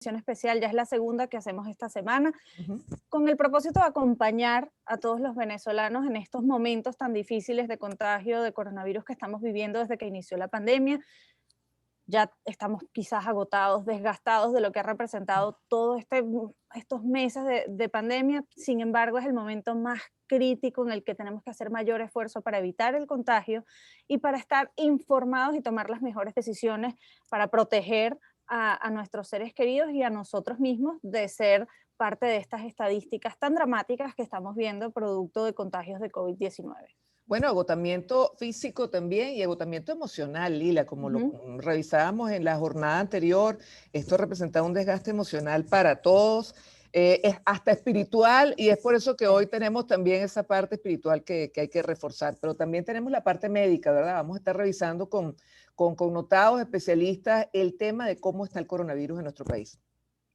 especial, ya es la segunda que hacemos esta semana, Ujú. con el propósito de acompañar a todos los venezolanos en estos momentos tan difíciles de contagio de coronavirus que estamos viviendo desde que inició la pandemia. Ya estamos quizás agotados, desgastados de lo que ha representado todo estos meses de pandemia. Sin embargo, es el momento más crítico en el que tenemos que hacer mayor esfuerzo para evitar el contagio y para estar informados y tomar las mejores decisiones para proteger a nuestros seres queridos y a nosotros mismos de ser parte de estas estadísticas tan dramáticas que estamos viendo producto de contagios de COVID-19. Bueno, agotamiento físico también y agotamiento emocional, Lila, como lo Ujú. revisábamos en la jornada anterior, esto representa un desgaste emocional para todos, es hasta espiritual y es por eso que Sí. hoy tenemos también esa parte espiritual que hay que reforzar, pero también tenemos la parte médica, ¿verdad? Vamos a estar revisando con connotados especialistas el tema de cómo está el coronavirus en nuestro país.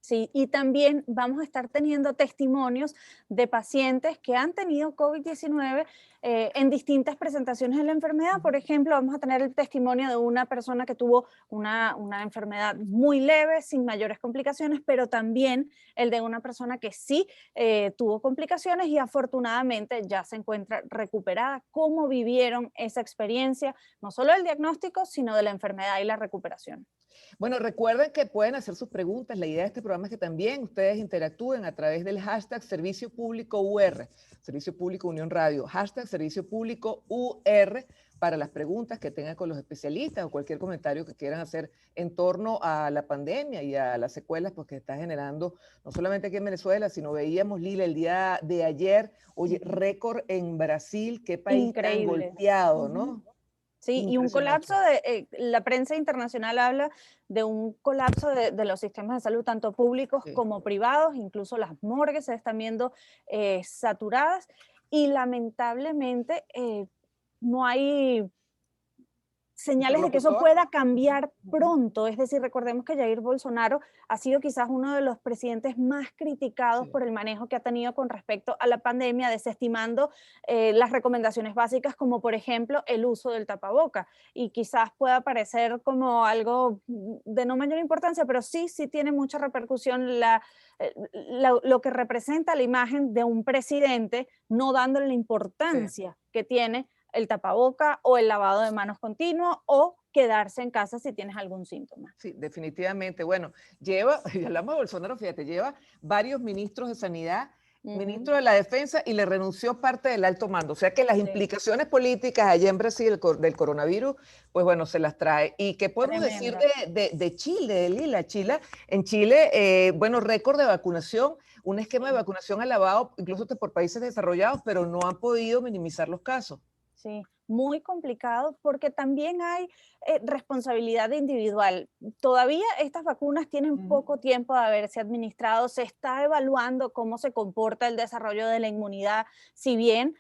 Sí, y también vamos a estar teniendo testimonios de pacientes que han tenido COVID-19 en distintas presentaciones de la enfermedad. Ujú. Por ejemplo, vamos a tener el testimonio de una persona que tuvo una enfermedad muy leve, sin mayores complicaciones, pero también el de una persona que sí tuvo complicaciones y afortunadamente ya se encuentra recuperada. ¿Cómo vivieron esa experiencia? No solo del diagnóstico, sino de la enfermedad y la recuperación. Bueno, recuerden que pueden hacer sus preguntas. La idea de este programa es que también ustedes interactúen a través del hashtag Servicio Público UR, Servicio Público Unión Radio, hashtag Servicio Público UR para las preguntas que tengan con los especialistas o cualquier comentario que quieran hacer en torno a la pandemia y a las secuelas pues, que está generando, no solamente aquí en Venezuela, sino veíamos, Lila, el día de ayer, oye, Ujú. récord en Brasil, qué país tan Increíble. golpeado, Ujú. ¿no? Sí, y un Impresionante. colapso la prensa internacional habla de un colapso de los sistemas de salud, tanto públicos Sí. como privados, incluso las morgues se están viendo saturadas y lamentablemente no hay señales de que eso Interlocutor. pueda Ujú, cambiar ujú. pronto. Es decir, recordemos que Jair Bolsonaro ha sido quizás uno de los presidentes más criticados Sí. por el manejo que ha tenido con respecto a la pandemia, desestimando las recomendaciones básicas como por ejemplo el uso del tapaboca. Y quizás pueda parecer como algo de no mayor importancia, pero sí tiene mucha repercusión lo que representa la imagen de un presidente no dándole la Sí. importancia que tiene el tapaboca o el lavado de manos continuo o quedarse en casa si tienes algún síntoma. Sí, definitivamente. Bueno, lleva, ya hablamos de Bolsonaro, fíjate, lleva varios ministros de sanidad, Ujú. ministro de la defensa y le renunció parte del alto mando. O sea que las Sí, implicaciones políticas allá en Brasil del coronavirus, pues bueno, se las trae. ¿Y qué podemos decir tremenda. de Chile, de Lila? En Chile, bueno, récord de vacunación, un esquema de Sí. vacunación alabado incluso hasta por países desarrollados, pero no han podido minimizar los casos. Sí, muy complicado porque también hay responsabilidad individual. Todavía estas vacunas tienen Ujú. poco tiempo de haberse administrado, se está evaluando cómo se comporta el desarrollo de la inmunidad, si bien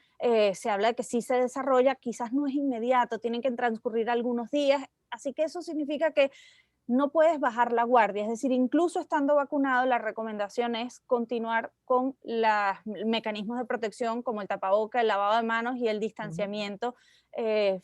se habla de que sí se desarrolla, quizás no es inmediato, tienen que transcurrir algunos días, así que eso significa que no puedes bajar la guardia, es decir, incluso estando vacunado, la recomendación es continuar con los mecanismos de protección como el tapaboca, el lavado de manos y el Ujú. distanciamiento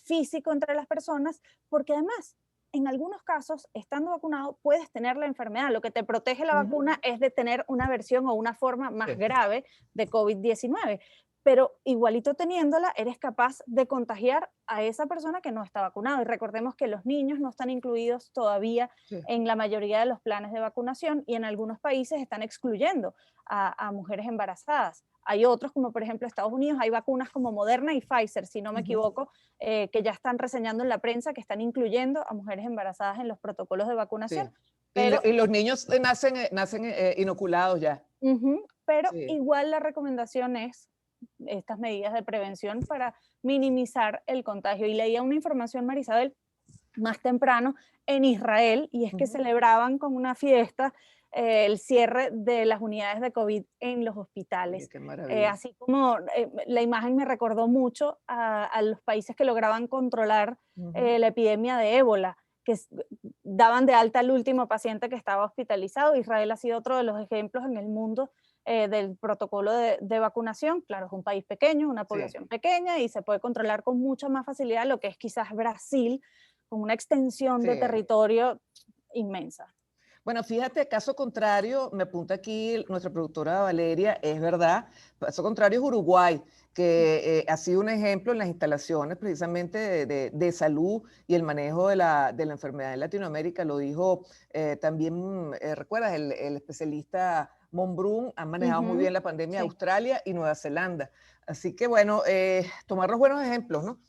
físico entre las personas, porque además, en algunos casos, estando vacunado, puedes tener la enfermedad. Lo que te protege la Ujú. vacuna es de tener una versión o una forma más Sí. grave de COVID-19, pero igualito teniéndola, eres capaz de contagiar a esa persona que no está vacunada. Y recordemos que los niños no están incluidos todavía Sí. en la mayoría de los planes de vacunación y en algunos países están excluyendo a mujeres embarazadas. Hay otros, como por ejemplo Estados Unidos, hay vacunas como Moderna y Pfizer, si no me Ujú. equivoco, que ya están reseñando en la prensa que están incluyendo a mujeres embarazadas en los protocolos de vacunación. Sí. Pero, Y los niños nacen inoculados ya. pero Sí. igual la recomendación es estas medidas de prevención para minimizar el contagio. Y leía una información, Marisabel, más temprano en Israel, y es que Ujú. celebraban con una fiesta el cierre de las unidades de COVID en los Oye, hospitales. qué maravilla. Así como la imagen me recordó mucho a los países que lograban controlar Ujú. la epidemia de ébola, que daban de alta al último paciente que estaba hospitalizado. Israel ha sido otro de los ejemplos en el mundo del protocolo de vacunación. Claro, es un país pequeño, una Sí. población pequeña y se puede controlar con mucha más facilidad lo que es quizás Brasil, con una extensión de Sí. territorio inmensa. Bueno, fíjate, caso contrario, me apunta aquí nuestra productora Valeria, es verdad, caso contrario es Uruguay, que ha sido un ejemplo en las instalaciones precisamente de salud y el manejo de la enfermedad en Latinoamérica, lo dijo también, ¿recuerdas? El especialista Monbrun ha manejado muy bien la pandemia de Sí, Australia y Nueva Zelanda. Así que bueno, tomar los buenos ejemplos, ¿no?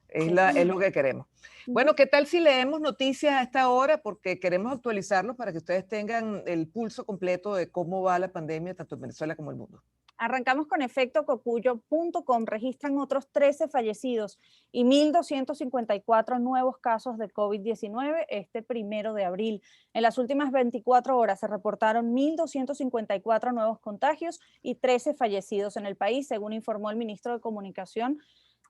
sí. Es lo que queremos. Bueno, ¿qué tal si leemos noticias a esta hora? Porque queremos actualizarnos para que ustedes tengan el pulso completo de cómo va la pandemia tanto en Venezuela como en el mundo. Arrancamos con efectococuyo.com. Registran otros 13 fallecidos y 1.254 nuevos casos de COVID-19 este 1 de abril. En las últimas 24 horas se reportaron 1.254 nuevos contagios y 13 fallecidos en el país, según informó el ministro de Comunicación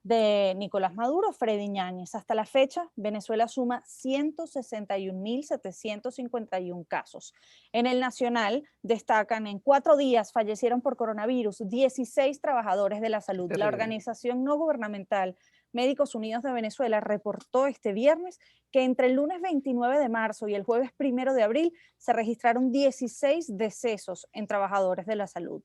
de Nicolás Maduro, Freddy Ñáñez. Hasta la fecha, Venezuela suma 161.751 casos. En el nacional, destacan, en 4 días fallecieron por coronavirus 16 trabajadores de la salud. La Terrible. organización no gubernamental Médicos Unidos de Venezuela reportó este viernes que entre el lunes 29 de marzo y el jueves 1 de abril se registraron 16 decesos en trabajadores de la salud.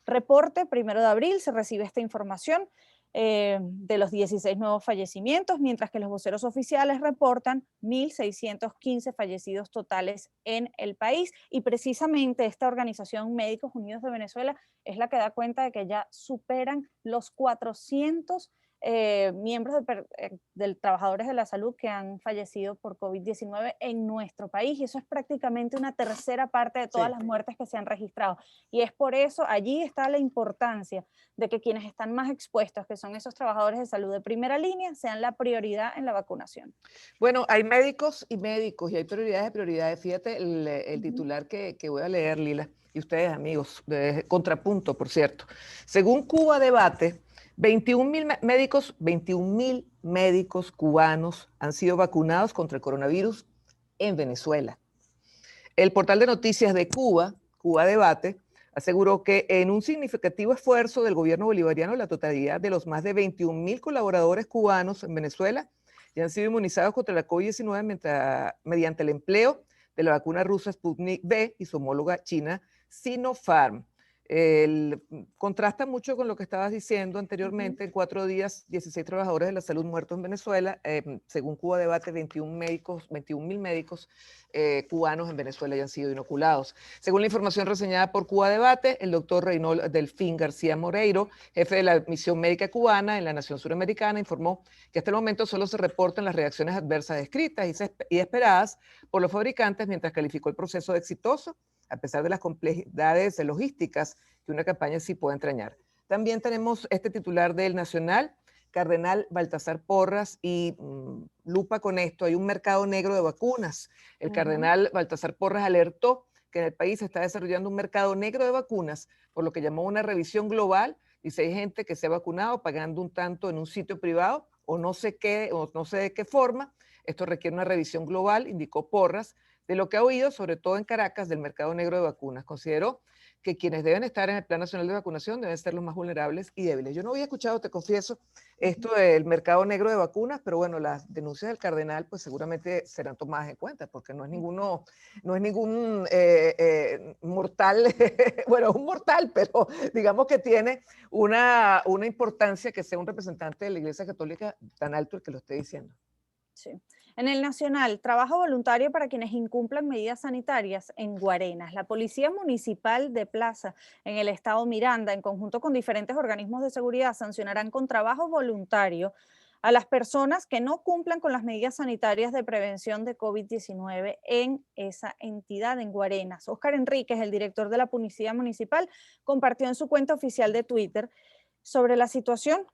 Reporte 1 de abril, se recibe esta información de los 16 nuevos fallecimientos, mientras que los voceros oficiales reportan 1.615 fallecidos totales en el país. Y precisamente esta organización Médicos Unidos de Venezuela es la que da cuenta de que ya superan los 400 miembros de trabajadores de la salud que han fallecido por COVID-19 en nuestro país. Y eso es prácticamente una tercera parte de todas Sí. las muertes que se han registrado. Y es por eso, allí está la importancia de que quienes están más expuestos, que son esos trabajadores de salud de primera línea, sean la prioridad en la vacunación. Bueno, hay médicos y médicos y hay prioridades y prioridades. Fíjate el titular que voy a leer, Lila, y ustedes, amigos, de Contrapunto, por cierto. Según Cuba Debate, 21.000 médicos cubanos han sido vacunados contra el coronavirus en Venezuela. El portal de noticias de Cuba, Cuba Debate, aseguró que en un significativo esfuerzo del gobierno bolivariano, la totalidad de los más de 21.000 colaboradores cubanos en Venezuela ya han sido inmunizados contra la COVID-19 mediante el empleo de la vacuna rusa Sputnik V y su homóloga china Sinopharm. Contrasta mucho con lo que estabas diciendo anteriormente. En 4 días, 16 trabajadores de la salud muertos en Venezuela. Según Cuba Debate, 21.000 médicos cubanos en Venezuela ya han sido inoculados. Según la información reseñada por Cuba Debate, el doctor Reynold Delfín García Moreiro, jefe de la misión médica cubana en la nación suramericana, informó que hasta el momento solo se reportan las reacciones adversas descritas y esperadas por los fabricantes, mientras calificó el proceso de exitoso, a pesar de las complejidades logísticas que una campaña sí puede entrañar. También tenemos este titular del Nacional, Cardenal Baltasar Porras, y lupa con esto, hay un mercado negro de vacunas. El cardenal Baltasar Porras alertó que en el país se está desarrollando un mercado negro de vacunas, por lo que llamó una revisión global. Dice, hay gente que se ha vacunado pagando un tanto en un sitio privado o no sé de qué forma. Esto requiere una revisión global, indicó Porras, de lo que ha oído, sobre todo en Caracas, del mercado negro de vacunas. Consideró que quienes deben estar en el Plan Nacional de Vacunación deben ser los más vulnerables y débiles. Yo no había escuchado, te confieso, esto del mercado negro de vacunas, pero bueno, las denuncias del cardenal pues seguramente serán tomadas en cuenta, porque no es ningún mortal, bueno, es un mortal, pero digamos que tiene una importancia que sea un representante de la Iglesia Católica tan alto el que lo esté diciendo. Sí. En el Nacional, trabajo voluntario para quienes incumplan medidas sanitarias en Guarenas. La Policía Municipal de Plaza, en el estado Miranda, en conjunto con diferentes organismos de seguridad, sancionarán con trabajo voluntario a las personas que no cumplan con las medidas sanitarias de prevención de COVID-19 en esa entidad, en Guarenas. Óscar Enríquez, el director de la Policía Municipal, compartió en su cuenta oficial de Twitter sobre la situación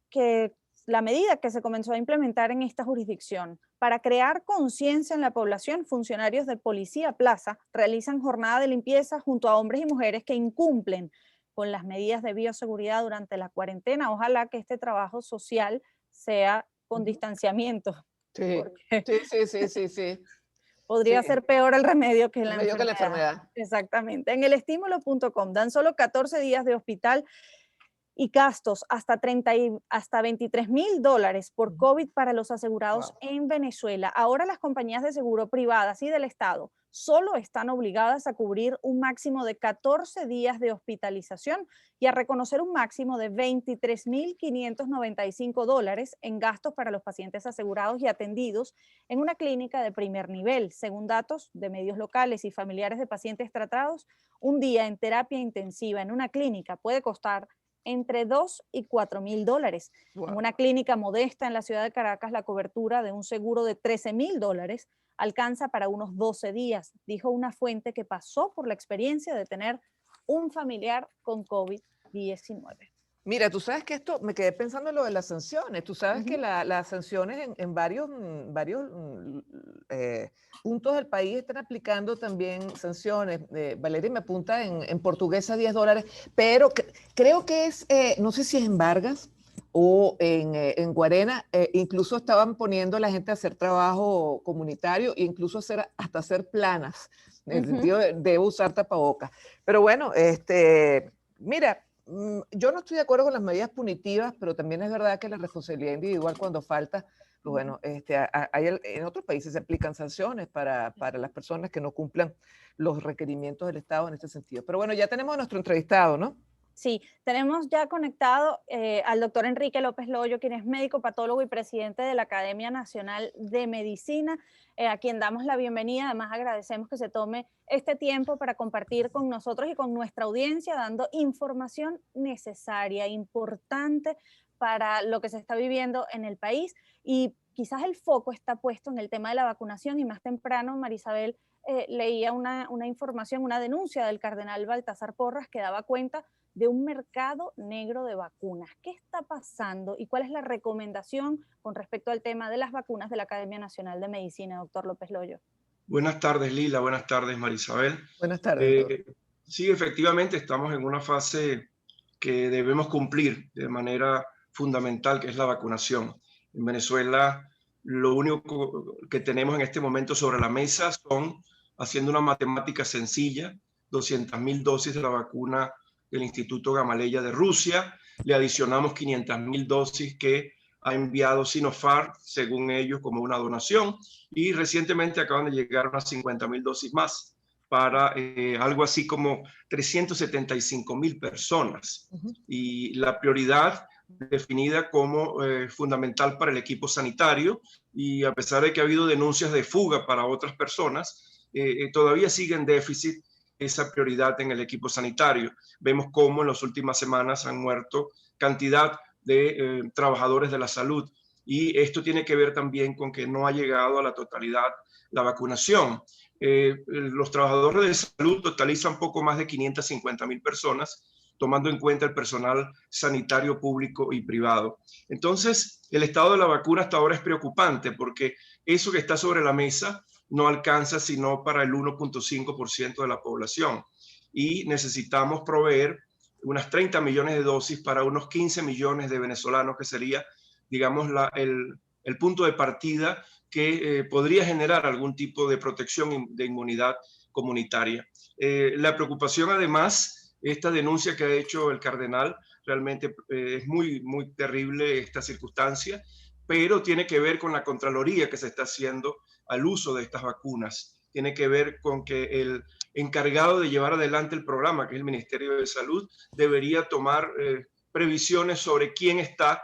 la medida que se comenzó a implementar en esta jurisdicción. Para crear conciencia en la población, funcionarios de Policía Plaza realizan jornada de limpieza junto a hombres y mujeres que incumplen con las medidas de bioseguridad durante la cuarentena. Ojalá que este trabajo social sea con distanciamiento, Sí, porque sí. podría ser peor el remedio que la Medio que la enfermedad. enfermedad. Exactamente. En elestímulo.com dan solo 14 días de hospital y gastos hasta 23.000 dólares por COVID para los asegurados en Venezuela. Ahora las compañías de seguro privadas y del Estado solo están obligadas a cubrir un máximo de 14 días de hospitalización y a reconocer un máximo de 23.595 dólares en gastos para los pacientes asegurados y atendidos en una clínica de primer nivel. Según datos de medios locales y familiares de pacientes tratados, un día en terapia intensiva en una clínica puede costar entre 2 y 4.000 dólares. Wow. En una clínica modesta en la ciudad de Caracas, la cobertura de un seguro de 13.000 dólares alcanza para unos 12 días, dijo una fuente que pasó por la experiencia de tener un familiar con COVID-19. Mira, tú sabes que esto, me quedé pensando en lo de las sanciones. Tú sabes que las sanciones en varios puntos del país están aplicando también sanciones. Valeria me apunta en portuguesa $10, pero creo que es, no sé si es en Vargas o en Guarena, incluso estaban poniendo a la gente a hacer trabajo comunitario e incluso hasta hacer planas, en el sentido de usar tapabocas. Pero bueno, mira, yo no estoy de acuerdo con las medidas punitivas, pero también es verdad que la responsabilidad individual cuando falta, pues bueno, en otros países se aplican sanciones para las personas que no cumplan los requerimientos del Estado en este sentido. Pero bueno, ya tenemos a nuestro entrevistado, ¿no? Sí, tenemos ya conectado al doctor Enrique López Loyo, quien es médico patólogo y presidente de la Academia Nacional de Medicina, a quien damos la bienvenida. Además, agradecemos que se tome este tiempo para compartir con nosotros y con nuestra audiencia, dando información necesaria, importante para lo que se está viviendo en el país. Y quizás el foco está puesto en el tema de la vacunación y más temprano, Marisabel, leía una información, una denuncia del cardenal Baltasar Porras que daba cuenta de un mercado negro de vacunas. ¿Qué está pasando y cuál es la recomendación con respecto al tema de las vacunas de la Academia Nacional de Medicina, doctor López Loyo? Buenas tardes, Lila. Buenas tardes, Marisabel. Buenas tardes. Sí, efectivamente, estamos en una fase que debemos cumplir de manera fundamental, que es la vacunación. En Venezuela, lo único que tenemos en este momento sobre la mesa son, haciendo una matemática sencilla, 200.000 dosis de la vacuna del Instituto Gamaleya de Rusia, le adicionamos 500.000 dosis que ha enviado Sinopharm, según ellos, como una donación, y recientemente acaban de llegar unas 50.000 dosis más para algo así como 375.000 personas. Y la prioridad definida como fundamental para el equipo sanitario, y a pesar de que ha habido denuncias de fuga para otras personas, todavía sigue en déficit esa prioridad en el equipo sanitario. Vemos cómo en las últimas semanas han muerto cantidad de trabajadores de la salud, y esto tiene que ver también con que no ha llegado a la totalidad la vacunación. Los trabajadores de salud totalizan poco más de 550.000 personas, tomando en cuenta el personal sanitario público y privado. Entonces, el estado de la vacuna hasta ahora es preocupante porque eso que está sobre la mesa no alcanza sino para el 1.5% de la población, y necesitamos proveer unas 30 millones de dosis para unos 15 millones de venezolanos, que sería, digamos, el punto de partida que podría generar algún tipo de protección de inmunidad comunitaria. La preocupación, además, esta denuncia que ha hecho el cardenal, realmente es muy, muy terrible esta circunstancia, pero tiene que ver con la Contraloría que se está haciendo al uso de estas vacunas. Tiene que ver con que el encargado de llevar adelante el programa, que es el Ministerio de Salud, debería tomar previsiones sobre quién está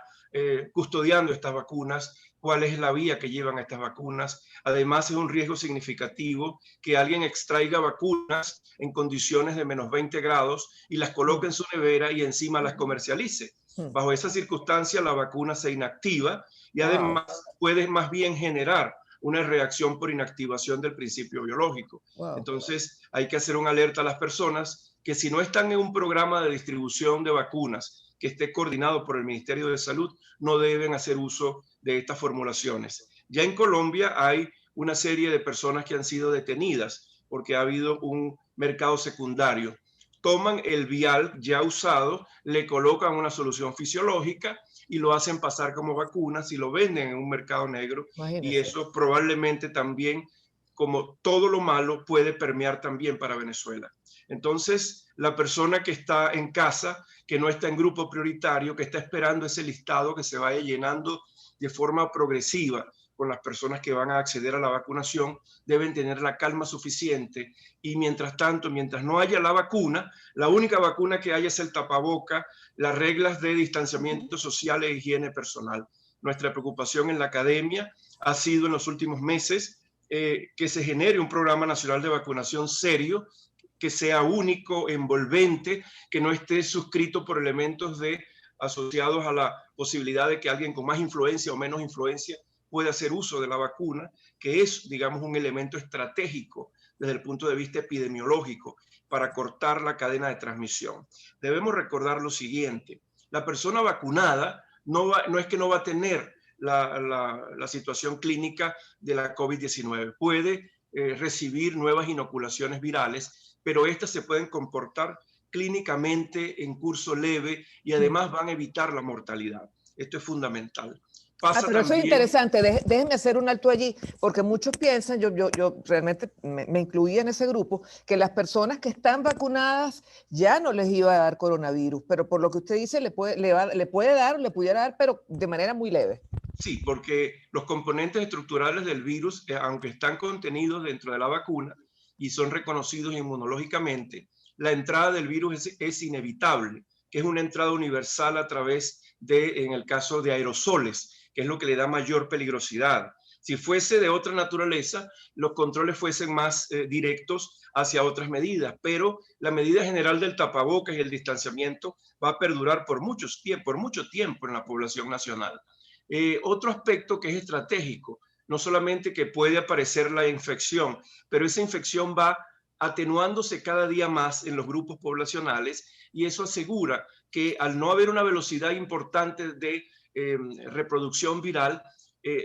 custodiando estas vacunas, cuál es la vía que llevan a estas vacunas. Además, es un riesgo significativo que alguien extraiga vacunas en condiciones de menos 20 grados y las coloque en su nevera y encima las comercialice. Bajo esa circunstancia, la vacuna se inactiva y además puede más bien generar una reacción por inactivación del principio biológico. Entonces, hay que hacer una alerta a las personas que si no están en un programa de distribución de vacunas que esté coordinado por el Ministerio de Salud, no deben hacer uso de estas formulaciones. Ya en Colombia hay una serie de personas que han sido detenidas porque ha habido un mercado secundario. Toman el vial ya usado, le colocan una solución fisiológica y lo hacen pasar como vacunas y lo venden en un mercado negro. Imagínese. Y eso probablemente también, como todo lo malo, puede permear también para Venezuela. Entonces, la persona que está en casa, que no está en grupo prioritario, que está esperando ese listado que se vaya llenando de forma progresiva con las personas que van a acceder a la vacunación, deben tener la calma suficiente. Y mientras tanto, mientras no haya la vacuna, la única vacuna que hay es el tapaboca, las reglas de distanciamiento social e higiene personal. Nuestra preocupación en la academia ha sido en los últimos meses que se genere un programa nacional de vacunación serio, que sea único, envolvente, que no esté suscrito por elementos asociados a la posibilidad de que alguien con más influencia o menos influencia pueda hacer uso de la vacuna, que es, digamos, un elemento estratégico desde el punto de vista epidemiológico para cortar la cadena de transmisión. Debemos recordar lo siguiente: la persona vacunada no es que no va a tener la situación clínica de la COVID-19. Puede recibir nuevas inoculaciones virales, pero estas se pueden comportar clínicamente en curso leve y además van a evitar la mortalidad. Esto es fundamental. Pero también, eso es interesante. Déjenme hacer un alto allí, porque muchos piensan, yo realmente me incluía en ese grupo, que las personas que están vacunadas ya no les iba a dar coronavirus, pero por lo que usted dice, le pudiera dar, pero de manera muy leve. Sí, porque los componentes estructurales del virus, aunque están contenidos dentro de la vacuna y son reconocidos inmunológicamente, la entrada del virus es inevitable, que es una entrada universal a través de, en el caso de aerosoles, que es lo que le da mayor peligrosidad. Si fuese de otra naturaleza, los controles fuesen más directos hacia otras medidas, pero la medida general del tapabocas y el distanciamiento va a perdurar por mucho tiempo en la población nacional. Otro aspecto que es estratégico, no solamente que puede aparecer la infección, pero esa infección va atenuándose cada día más en los grupos poblacionales, y eso asegura que al no haber una velocidad importante de reproducción viral,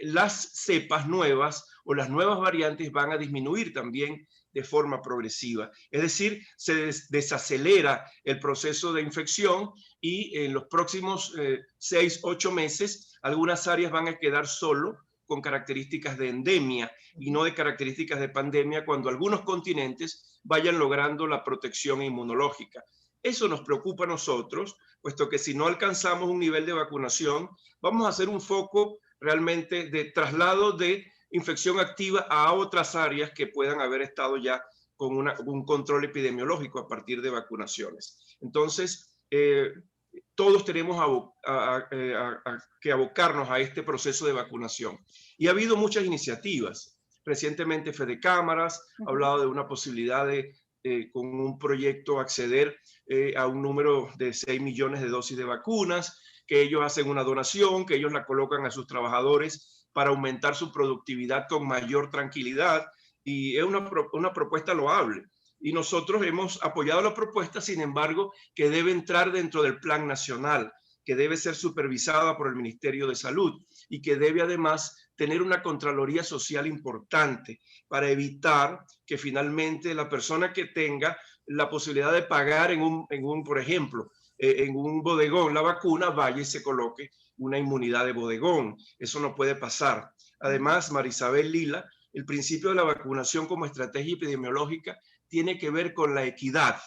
las cepas nuevas o las nuevas variantes van a disminuir también de forma progresiva. Es decir, se desacelera el proceso de infección y en los próximos 6-8 meses algunas áreas van a quedar solo con características de endemia y no de características de pandemia, cuando algunos continentes vayan logrando la protección inmunológica. Eso nos preocupa a nosotros, puesto que si no alcanzamos un nivel de vacunación, vamos a hacer un foco realmente de traslado de infección activa a otras áreas que puedan haber estado ya con un control epidemiológico a partir de vacunaciones. Entonces, todos tenemos que abocarnos a este proceso de vacunación. Y ha habido muchas iniciativas. Recientemente Fede Cámaras ha hablado de una posibilidad de, con un proyecto, acceder a un número de 6 millones de dosis de vacunas, que ellos hacen una donación, que ellos la colocan a sus trabajadores para aumentar su productividad con mayor tranquilidad. Y es una propuesta loable. Y nosotros hemos apoyado la propuesta, sin embargo, que debe entrar dentro del plan nacional, que debe ser supervisada por el Ministerio de Salud y que debe además tener una Contraloría Social importante para evitar que finalmente la persona que tenga la posibilidad de pagar por ejemplo, en un bodegón la vacuna, vaya y se coloque una inmunidad de bodegón. Eso no puede pasar. Además, Marisabel Lila, el principio de la vacunación como estrategia epidemiológica tiene que ver con la equidad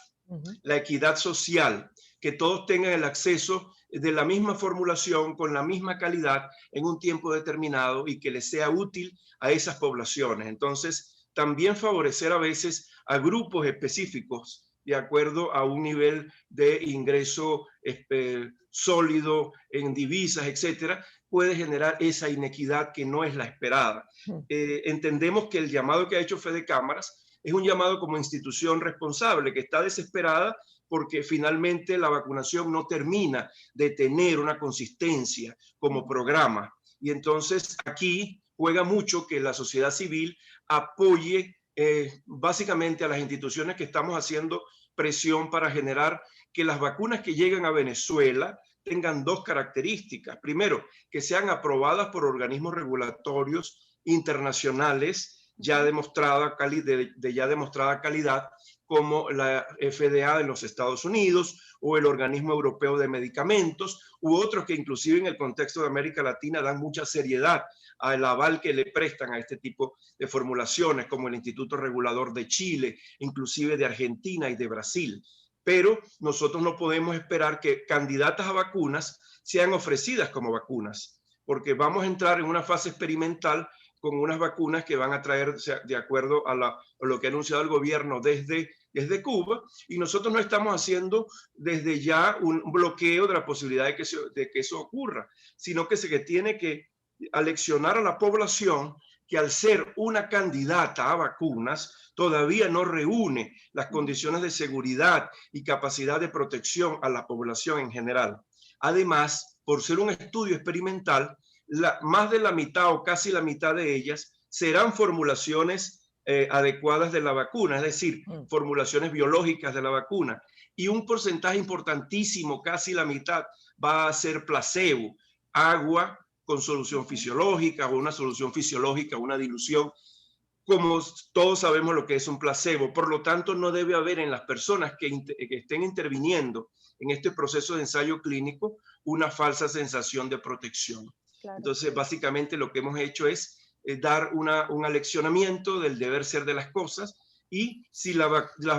social, que todos tengan el acceso de la misma formulación, con la misma calidad, en un tiempo determinado y que les sea útil a esas poblaciones. Entonces, también favorecer a veces a grupos específicos de acuerdo a un nivel de ingreso sólido en divisas, etcétera, puede generar esa inequidad que no es la esperada. Entendemos que el llamado que ha hecho Fede Cámaras es un llamado como institución responsable, que está desesperada porque finalmente la vacunación no termina de tener una consistencia como programa. Y entonces aquí juega mucho que la sociedad civil apoye básicamente a las instituciones que estamos haciendo presión para generar que las vacunas que llegan a Venezuela tengan dos características. Primero, que sean aprobadas por organismos regulatorios internacionales ya demostrada calidad, como la FDA de los Estados Unidos o el Organismo Europeo de Medicamentos u otros que inclusive en el contexto de América Latina dan mucha seriedad al aval que le prestan a este tipo de formulaciones, como el Instituto Regulador de Chile, inclusive de Argentina y de Brasil. Pero nosotros no podemos esperar que candidatas a vacunas sean ofrecidas como vacunas, porque vamos a entrar en una fase experimental con unas vacunas que van a traer, de acuerdo a lo que ha anunciado el gobierno desde Cuba, y nosotros no estamos haciendo desde ya un bloqueo de la posibilidad de que eso ocurra, sino que se tiene que aleccionar a la población que al ser una candidata a vacunas todavía no reúne las condiciones de seguridad y capacidad de protección a la población en general. Además, por ser un estudio experimental, más de la mitad o casi la mitad de ellas serán formulaciones adecuadas de la vacuna, es decir, formulaciones biológicas de la vacuna. Y un porcentaje importantísimo, casi la mitad, va a ser placebo, agua con solución fisiológica o una solución fisiológica, una dilución. Como todos sabemos lo que es un placebo, por lo tanto no debe haber en las personas que estén interviniendo en este proceso de ensayo clínico una falsa sensación de protección. Claro. Entonces, básicamente lo que hemos hecho es dar un aleccionamiento del deber ser de las cosas, y si las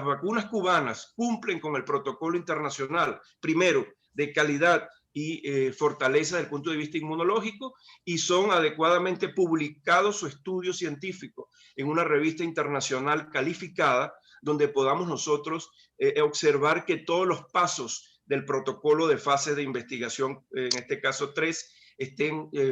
vacunas cubanas cumplen con el protocolo internacional, primero, de calidad y fortaleza desde el punto de vista inmunológico, y son adecuadamente publicados su estudio científico en una revista internacional calificada, donde podamos nosotros observar que todos los pasos del protocolo de fase de investigación, en este caso 3,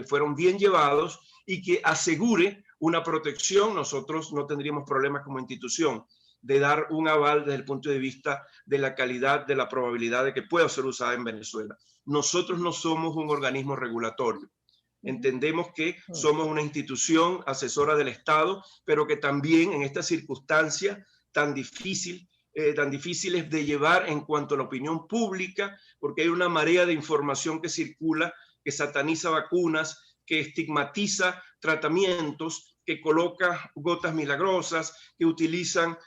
fueron bien llevados y que asegure una protección, nosotros no tendríamos problemas como institución de dar un aval desde el punto de vista de la calidad, de la probabilidad de que pueda ser usada en Venezuela. Nosotros no somos un organismo regulatorio. Entendemos que somos una institución asesora del Estado, pero que también en esta circunstancia tan difíciles de llevar en cuanto a la opinión pública, porque hay una marea de información que circula, que sataniza vacunas, que estigmatiza tratamientos, que coloca gotas milagrosas, que utilizan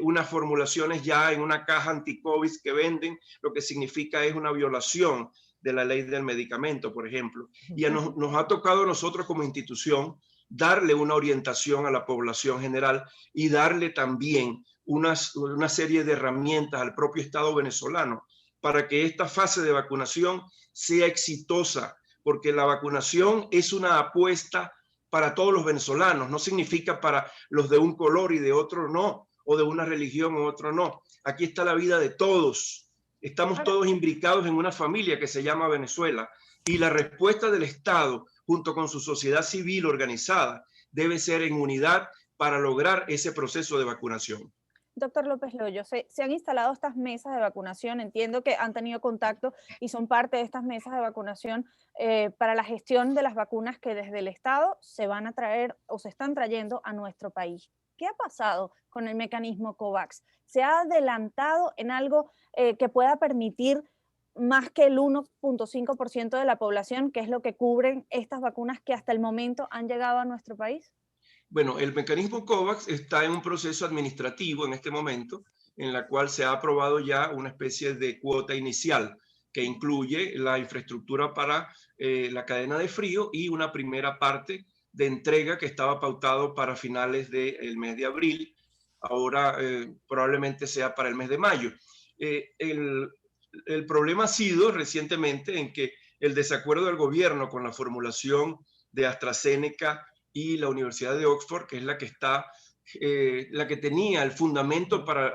unas formulaciones ya en una caja anti-COVID que venden, lo que significa es una violación de la ley del medicamento, por ejemplo. Y nos ha tocado a nosotros como institución darle una orientación a la población general y darle también una serie de herramientas al propio Estado venezolano para que esta fase de vacunación sea exitosa, porque la vacunación es una apuesta para todos los venezolanos, no significa para los de un color y de otro no, o de una religión u otro no. Aquí está la vida de todos. Estamos todos imbricados en una familia que se llama Venezuela, y la respuesta del Estado, junto con su sociedad civil organizada, debe ser en unidad para lograr ese proceso de vacunación. Doctor López Loyo, se han instalado estas mesas de vacunación, entiendo que han tenido contacto y son parte de estas mesas de vacunación para la gestión de las vacunas que desde el Estado se van a traer o se están trayendo a nuestro país. ¿Qué ha pasado con el mecanismo COVAX? ¿Se ha adelantado en algo que pueda permitir más que el 1.5% de la población, que es lo que cubren estas vacunas que hasta el momento han llegado a nuestro país? Bueno, el mecanismo COVAX está en un proceso administrativo en este momento, en la cual se ha aprobado ya una especie de cuota inicial que incluye la infraestructura para la cadena de frío y una primera parte de entrega que estaba pautado para finales del mes de abril. Ahora probablemente sea para el mes de mayo. El problema ha sido recientemente en que el desacuerdo del gobierno con la formulación de AstraZeneca y la Universidad de Oxford, que es la que tenía el fundamento para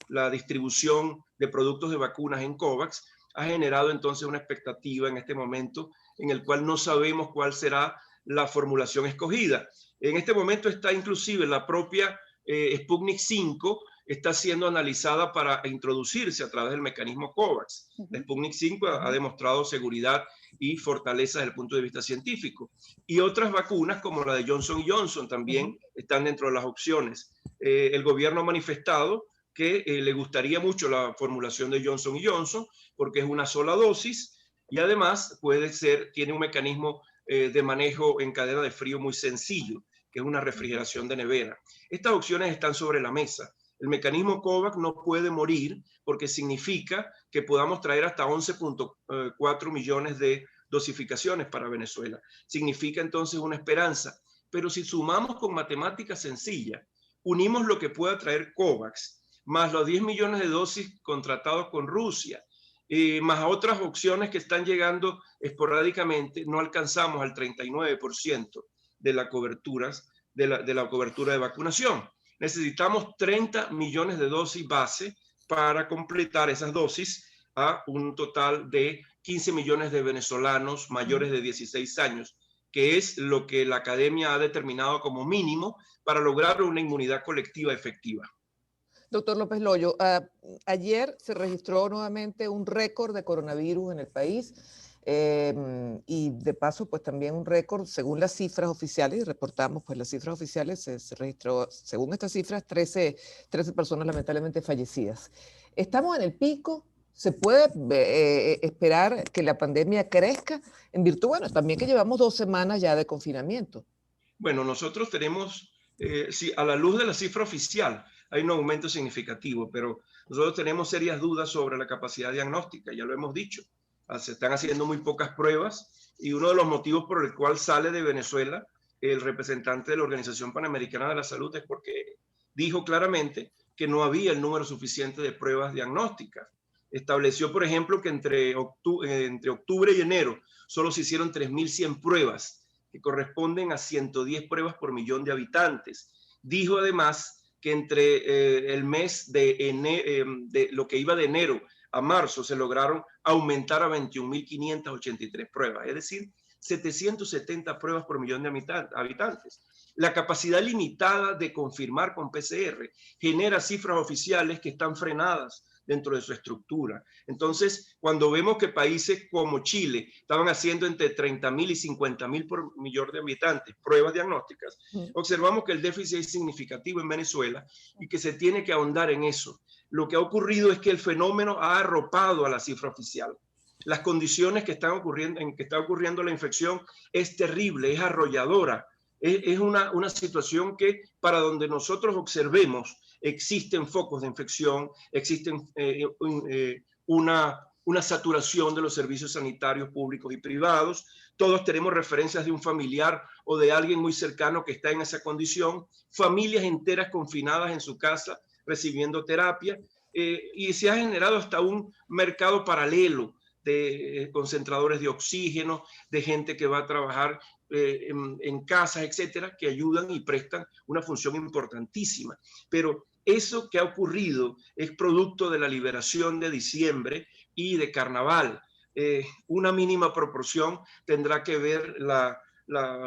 la distribución de productos de vacunas en COVAX, ha generado entonces una expectativa en este momento en el cual no sabemos cuál será la formulación escogida. En este momento está inclusive la propia Sputnik 5 está siendo analizada para introducirse a través del mecanismo COVAX. La Sputnik 5 ha demostrado seguridad y fortaleza desde el punto de vista científico. Y otras vacunas como la de Johnson & Johnson también están dentro de las opciones. El gobierno ha manifestado que le gustaría mucho la formulación de Johnson & Johnson porque es una sola dosis y además tiene un mecanismo de manejo en cadena de frío muy sencillo, que es una refrigeración de nevera. Estas opciones están sobre la mesa. El mecanismo COVAX no puede morir porque significa que podamos traer hasta 11.4 millones de dosificaciones para Venezuela. Significa entonces una esperanza. Pero si sumamos con matemática sencilla, unimos lo que pueda traer COVAX, más los 10 millones de dosis contratados con Rusia, más otras opciones que están llegando esporádicamente, no alcanzamos al 39% de la cobertura de vacunación. Necesitamos 30 millones de dosis base para completar esas dosis a un total de 15 millones de venezolanos mayores de 16 años, que es lo que la academia ha determinado como mínimo para lograr una inmunidad colectiva efectiva. Doctor López Loyo, ayer se registró nuevamente un récord de coronavirus en el país y de paso pues también un récord según las cifras oficiales, y reportamos pues las cifras oficiales, se registró según estas cifras 13 personas lamentablemente fallecidas. ¿Estamos en el pico? ¿Se puede esperar que la pandemia crezca en virtud, bueno, también que llevamos 2 semanas ya de confinamiento? Bueno, nosotros tenemos, a la luz de la cifra oficial, hay un aumento significativo, pero nosotros tenemos serias dudas sobre la capacidad diagnóstica, ya lo hemos dicho. Se están haciendo muy pocas pruebas y uno de los motivos por el cual sale de Venezuela el representante de la Organización Panamericana de la Salud es porque dijo claramente que no había el número suficiente de pruebas diagnósticas. Estableció, por ejemplo, que entre octubre y enero solo se hicieron 3.100 pruebas, que corresponden a 110 pruebas por millón de habitantes. Dijo además que entre el mes de lo que iba de enero a marzo se lograron aumentar a 21.583 pruebas, es decir, 770 pruebas por millón de habitantes. La capacidad limitada de confirmar con PCR genera cifras oficiales que están frenadas dentro de su estructura. Entonces, cuando vemos que países como Chile estaban haciendo entre 30.000 y 50.000 por millón de habitantes pruebas diagnósticas, observamos que el déficit es significativo en Venezuela y que se tiene que ahondar en eso. Lo que ha ocurrido es que el fenómeno ha arropado a la cifra oficial. Las condiciones en que está ocurriendo la infección es terrible, es arrolladora. Es una situación que para donde nosotros observemos existen focos de infección, existen una saturación de los servicios sanitarios públicos y privados. Todos tenemos referencias de un familiar o de alguien muy cercano que está en esa condición, familias enteras confinadas en su casa recibiendo terapia, y se ha generado hasta un mercado paralelo de concentradores de oxígeno, de gente que va a trabajar en casas, etcétera, que ayudan y prestan una función importantísima. Pero eso que ha ocurrido es producto de la liberación de diciembre y de carnaval. Una mínima proporción tendrá que ver la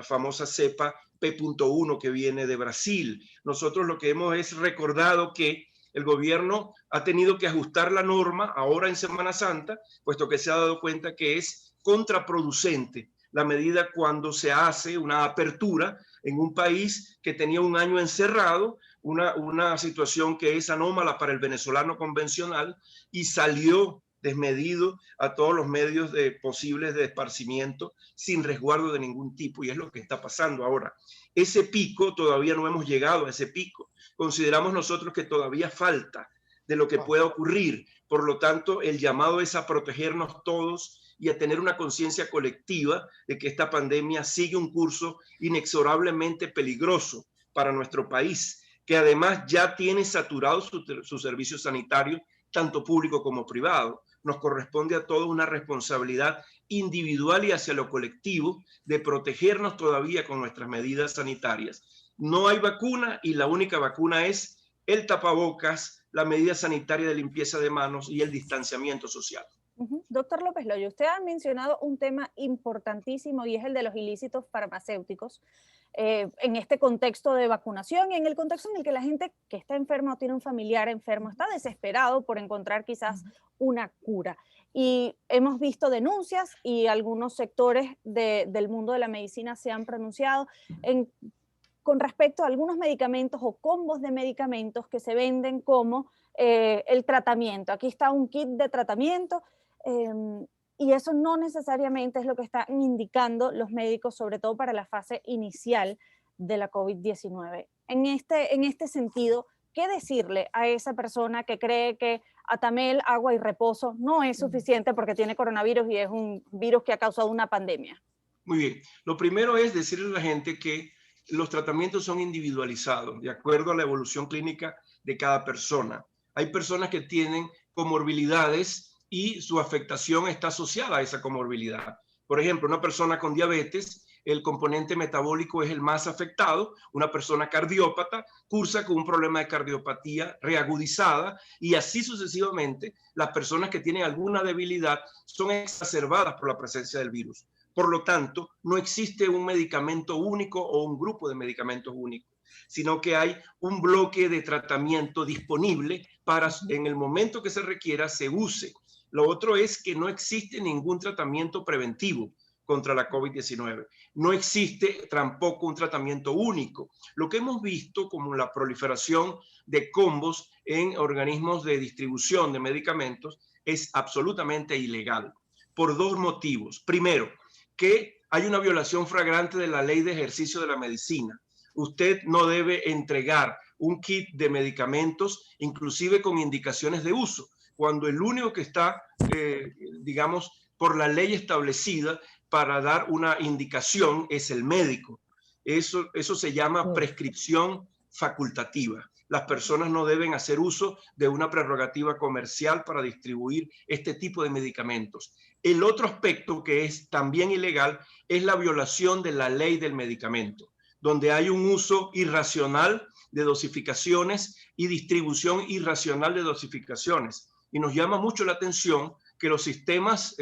famosa cepa P.1 que viene de Brasil. Nosotros lo que hemos es recordado que el gobierno ha tenido que ajustar la norma ahora en Semana Santa, puesto que se ha dado cuenta que es contraproducente la medida cuando se hace una apertura en un país que tenía un año encerrado, una situación que es anómala para el venezolano convencional, y salió desmedido a todos los medios posibles de esparcimiento sin resguardo de ningún tipo, y es lo que está pasando ahora. Ese pico, todavía no hemos llegado a ese pico. Consideramos nosotros que todavía falta de lo que pueda ocurrir. Por lo tanto, el llamado es a protegernos todos y a tener una conciencia colectiva de que esta pandemia sigue un curso inexorablemente peligroso para nuestro país, que además ya tiene saturado su servicio sanitario, tanto público como privado. Nos corresponde a todos una responsabilidad individual y hacia lo colectivo de protegernos todavía con nuestras medidas sanitarias. No hay vacuna y la única vacuna es el tapabocas, la medida sanitaria de limpieza de manos y el distanciamiento social. Doctor López Loyo, usted ha mencionado un tema importantísimo y es el de los ilícitos farmacéuticos en este contexto de vacunación y en el contexto en el que la gente que está enferma o tiene un familiar enfermo está desesperado por encontrar quizás una cura. Y hemos visto denuncias y algunos sectores del mundo de la medicina se han pronunciado con respecto a algunos medicamentos o combos de medicamentos que se venden como el tratamiento. Aquí está un kit de tratamiento y eso no necesariamente es lo que están indicando los médicos, sobre todo para la fase inicial de la COVID-19. En este sentido, ¿qué decirle a esa persona que cree que Atamel, agua y reposo no es suficiente porque tiene coronavirus y es un virus que ha causado una pandemia? Muy bien. Lo primero es decirle a la gente que los tratamientos son individualizados, de acuerdo a la evolución clínica de cada persona. Hay personas que tienen comorbilidades y su afectación está asociada a esa comorbilidad. Por ejemplo, una persona con diabetes, el componente metabólico es el más afectado. Una persona cardiópata cursa con un problema de cardiopatía reagudizada y así sucesivamente. Las personas que tienen alguna debilidad son exacerbadas por la presencia del virus. Por lo tanto, no existe un medicamento único o un grupo de medicamentos únicos, sino que hay un bloque de tratamiento disponible para en el momento que se requiera se use. Lo otro es que no existe ningún tratamiento preventivo contra la COVID-19. No existe tampoco un tratamiento único. Lo que hemos visto como la proliferación de combos en organismos de distribución de medicamentos es absolutamente ilegal por dos motivos. Primero, que hay una violación flagrante de la ley de ejercicio de la medicina. Usted no debe entregar un kit de medicamentos, inclusive con indicaciones de uso, cuando el único que está, digamos, por la ley establecida para dar una indicación es el médico. Eso se llama prescripción facultativa. Las personas no deben hacer uso de una prerrogativa comercial para distribuir este tipo de medicamentos. El otro aspecto que es también ilegal es la violación de la ley del medicamento, donde hay un uso irracional de dosificaciones y distribución irracional de dosificaciones. Y nos llama mucho la atención que los sistemas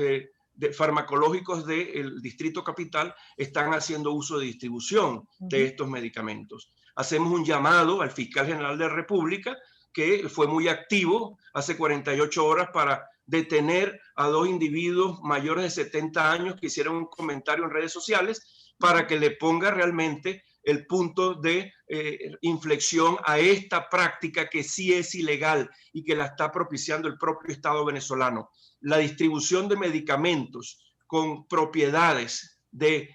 farmacológicos del Distrito Capital están haciendo uso de distribución de estos medicamentos. Hacemos un llamado al fiscal general de la República, que fue muy activo hace 48 horas para detener a dos individuos mayores de 70 años que hicieron un comentario en redes sociales para que le ponga realmente el punto de inflexión a esta práctica que sí es ilegal y que la está propiciando el propio Estado venezolano. La distribución de medicamentos con propiedades de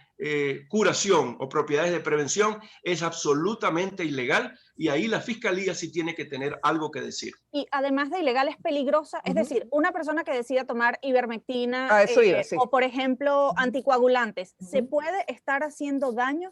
curación o propiedades de prevención es absolutamente ilegal y ahí la fiscalía sí tiene que tener algo que decir. Y además de ilegal es peligrosa, es decir, una persona que decida tomar ivermectina o por ejemplo anticoagulantes, ¿se puede estar haciendo daño?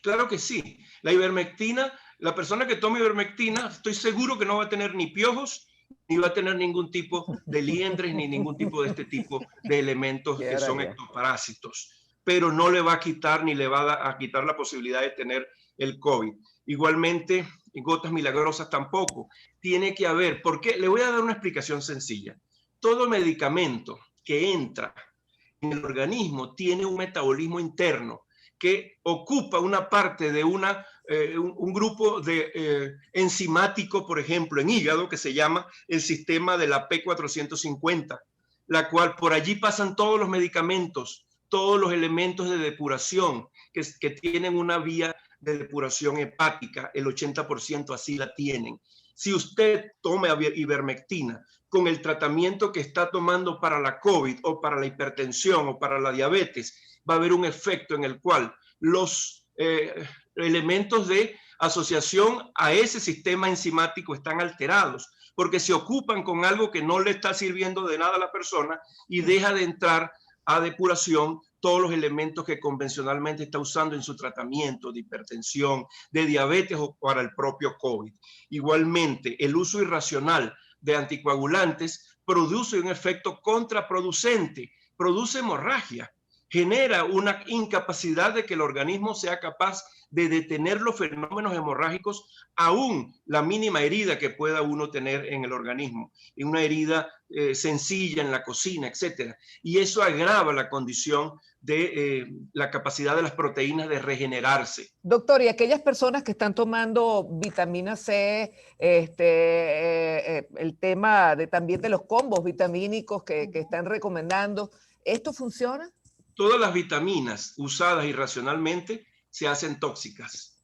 Claro que sí. La ivermectina, la persona que toma ivermectina, estoy seguro que no va a tener ni piojos, ni va a tener ningún tipo de liendres, ni ningún tipo de este tipo de elementos que son ectoparásitos, pero no le va a quitar ni le va a quitar la posibilidad de tener el COVID. Igualmente, en gotas milagrosas tampoco. Tiene que haber, porque le voy a dar una explicación sencilla. Todo medicamento que entra en el organismo tiene un metabolismo interno que ocupa una parte de un grupo de enzimático, por ejemplo, en hígado, que se llama el sistema de la P450, la cual por allí pasan todos los medicamentos, todos los elementos de depuración que tienen una vía de depuración hepática, el 80% así la tienen. Si usted toma ivermectina con el tratamiento que está tomando para la COVID o para la hipertensión o para la diabetes, va a haber un efecto en el cual los elementos de asociación a ese sistema enzimático están alterados, porque se ocupan con algo que no le está sirviendo de nada a la persona y deja de entrar a depuración todos los elementos que convencionalmente está usando en su tratamiento de hipertensión, de diabetes o para el propio COVID. Igualmente, el uso irracional de anticoagulantes produce un efecto contraproducente, produce hemorragia, genera una incapacidad de que el organismo sea capaz de detener los fenómenos hemorrágicos, aún la mínima herida que pueda uno tener en el organismo, en una herida sencilla en la cocina, etcétera. Y eso agrava la condición de la capacidad de las proteínas de regenerarse. Doctor, y aquellas personas que están tomando vitamina C, el tema también de los combos vitamínicos que están recomendando, ¿esto funciona? Todas las vitaminas usadas irracionalmente se hacen tóxicas.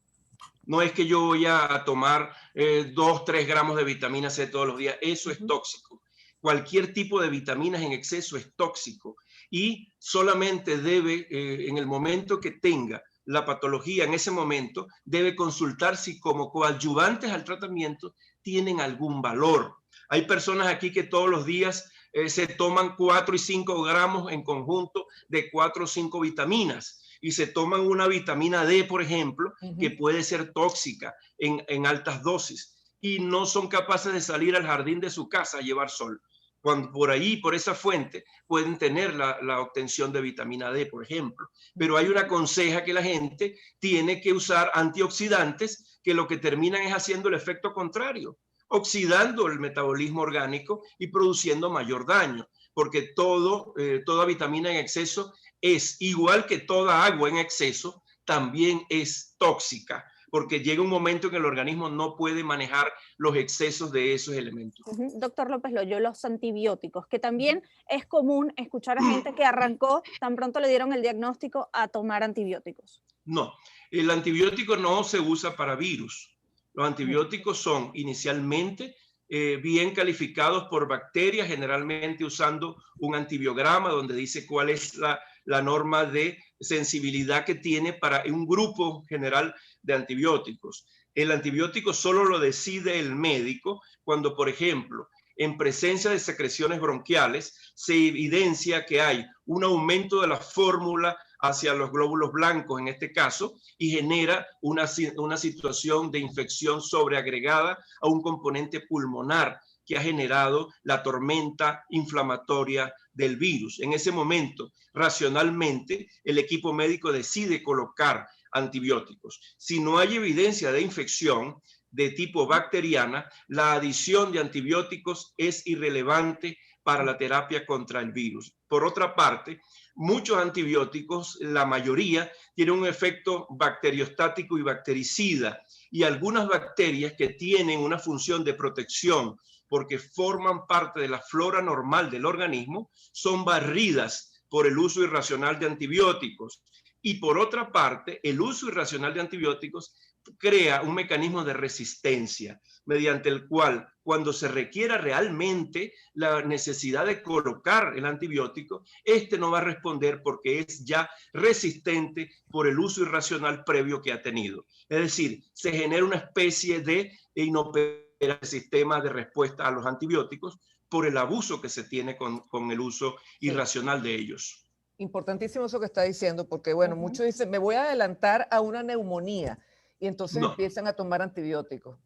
No es que yo voy a tomar 2-3 gramos de vitamina C todos los días. Eso es tóxico. Cualquier tipo de vitaminas en exceso es tóxico y solamente debe, en el momento que tenga la patología en ese momento, debe consultar si como coadyuvantes al tratamiento tienen algún valor. Hay personas aquí que todos los días se toman 4 y 5 gramos en conjunto de 4 o 5 vitaminas y se toman una vitamina D, por ejemplo, que puede ser tóxica en altas dosis y no son capaces de salir al jardín de su casa a llevar sol. Cuando por ahí, por esa fuente, pueden tener la obtención de vitamina D, por ejemplo. Pero hay una conseja que la gente tiene que usar antioxidantes que lo que terminan es haciendo el efecto contrario, oxidando el metabolismo orgánico y produciendo mayor daño, porque toda vitamina en exceso es igual que toda agua en exceso, también es tóxica, porque llega un momento en que el organismo no puede manejar los excesos de esos elementos. Doctor López Loyo, los antibióticos, que también es común escuchar a gente que arrancó, tan pronto le dieron el diagnóstico, a tomar antibióticos. No, el antibiótico no se usa para virus. Los antibióticos son inicialmente bien calificados por bacterias, generalmente usando un antibiograma donde dice cuál es la norma de sensibilidad que tiene para un grupo general de antibióticos. El antibiótico solo lo decide el médico cuando, por ejemplo, en presencia de secreciones bronquiales, se evidencia que hay un aumento de la fórmula hacia los glóbulos blancos en este caso y genera una situación de infección sobreagregada a un componente pulmonar que ha generado la tormenta inflamatoria del virus. En ese momento, racionalmente, el equipo médico decide colocar antibióticos. Si no hay evidencia de infección de tipo bacteriana, la adición de antibióticos es irrelevante para la terapia contra el virus. Por otra parte, muchos antibióticos, la mayoría, tienen un efecto bacteriostático y bactericida, y algunas bacterias que tienen una función de protección porque forman parte de la flora normal del organismo, son barridas por el uso irracional de antibióticos. Y por otra parte, el uso irracional de antibióticos crea un mecanismo de resistencia mediante el cual, cuando se requiera realmente la necesidad de colocar el antibiótico, este no va a responder porque es ya resistente por el uso irracional previo que ha tenido. Es decir, se genera una especie de inoperante sistema de respuesta a los antibióticos por el abuso que se tiene con el uso irracional de ellos. Importantísimo eso que está diciendo, porque bueno, muchos dicen, me voy a adelantar a una neumonía y entonces empiezan a tomar antibióticos.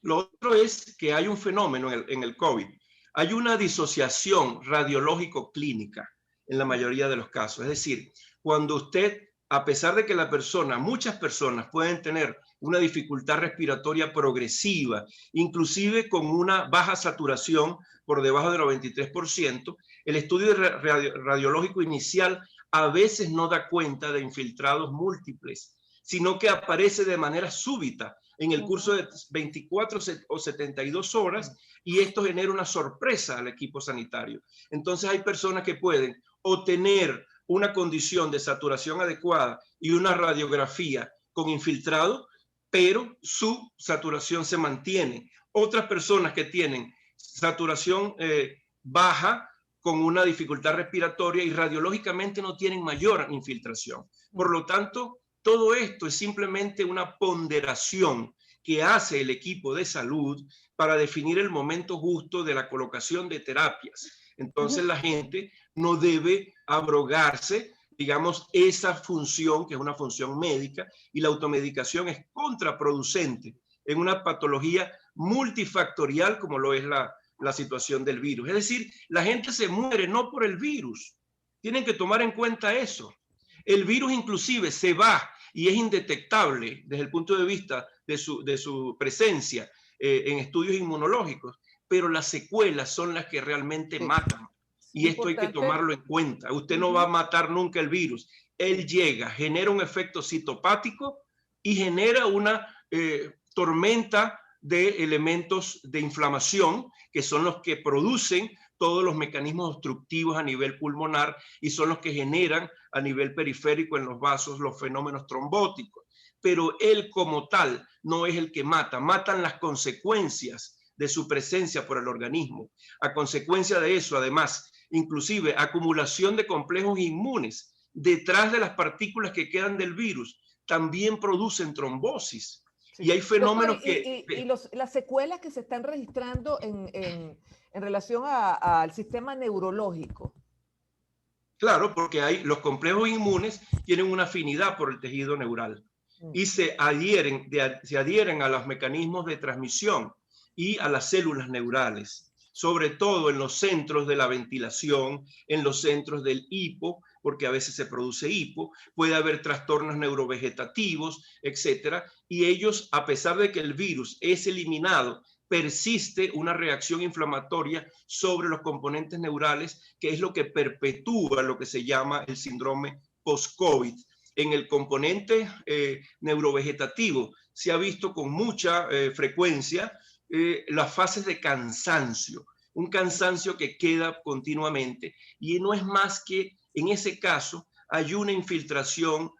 Lo otro es que hay un fenómeno en el COVID. Hay una disociación radiológico-clínica en la mayoría de los casos. Es decir, cuando usted, a pesar de que muchas personas pueden tener una dificultad respiratoria progresiva, inclusive con una baja saturación por debajo del 93%, el estudio radiológico inicial a veces no da cuenta de infiltrados múltiples, sino que aparece de manera súbita en el curso de 24 o 72 horas y esto genera una sorpresa al equipo sanitario. Entonces hay personas que pueden o tener una condición de saturación adecuada y una radiografía con infiltrado, pero su saturación se mantiene. Otras personas que tienen saturación baja con una dificultad respiratoria y radiológicamente no tienen mayor infiltración. Por lo tanto, todo esto es simplemente una ponderación que hace el equipo de salud para definir el momento justo de la colocación de terapias. Entonces la gente no debe abrogarse, digamos, esa función que es una función médica, y la automedicación es contraproducente en una patología multifactorial como lo es la situación del virus. Es decir, la gente se muere no por el virus. Tienen que tomar en cuenta eso. El virus inclusive se va y es indetectable desde el punto de vista de su presencia en estudios inmunológicos, pero las secuelas son las que realmente matan. Y esto hay que tomarlo en cuenta. Usted no va a matar nunca el virus. Él llega, genera un efecto citopático y genera una tormenta de elementos de inflamación que son los que producen todos los mecanismos obstructivos a nivel pulmonar y son los que generan a nivel periférico en los vasos los fenómenos trombóticos. Pero él como tal no es el que mata, matan las consecuencias de su presencia por el organismo. A consecuencia de eso, además, inclusive acumulación de complejos inmunes detrás de las partículas que quedan del virus también producen trombosis. Sí. Y hay fenómenos las secuelas que se están registrando en relación al sistema neurológico. Claro, porque los complejos inmunes tienen una afinidad por el tejido neural y se adhieren a los mecanismos de transmisión y a las células neurales, sobre todo en los centros de la ventilación, en los centros del hipo, porque a veces se produce hipo, puede haber trastornos neurovegetativos, etcétera, y ellos, a pesar de que el virus es eliminado, persiste una reacción inflamatoria sobre los componentes neurales, que es lo que perpetúa lo que se llama el síndrome post-COVID. En el componente neurovegetativo se ha visto con mucha frecuencia las fases de cansancio, un cansancio que queda continuamente, y no es más que, en ese caso, hay una infiltración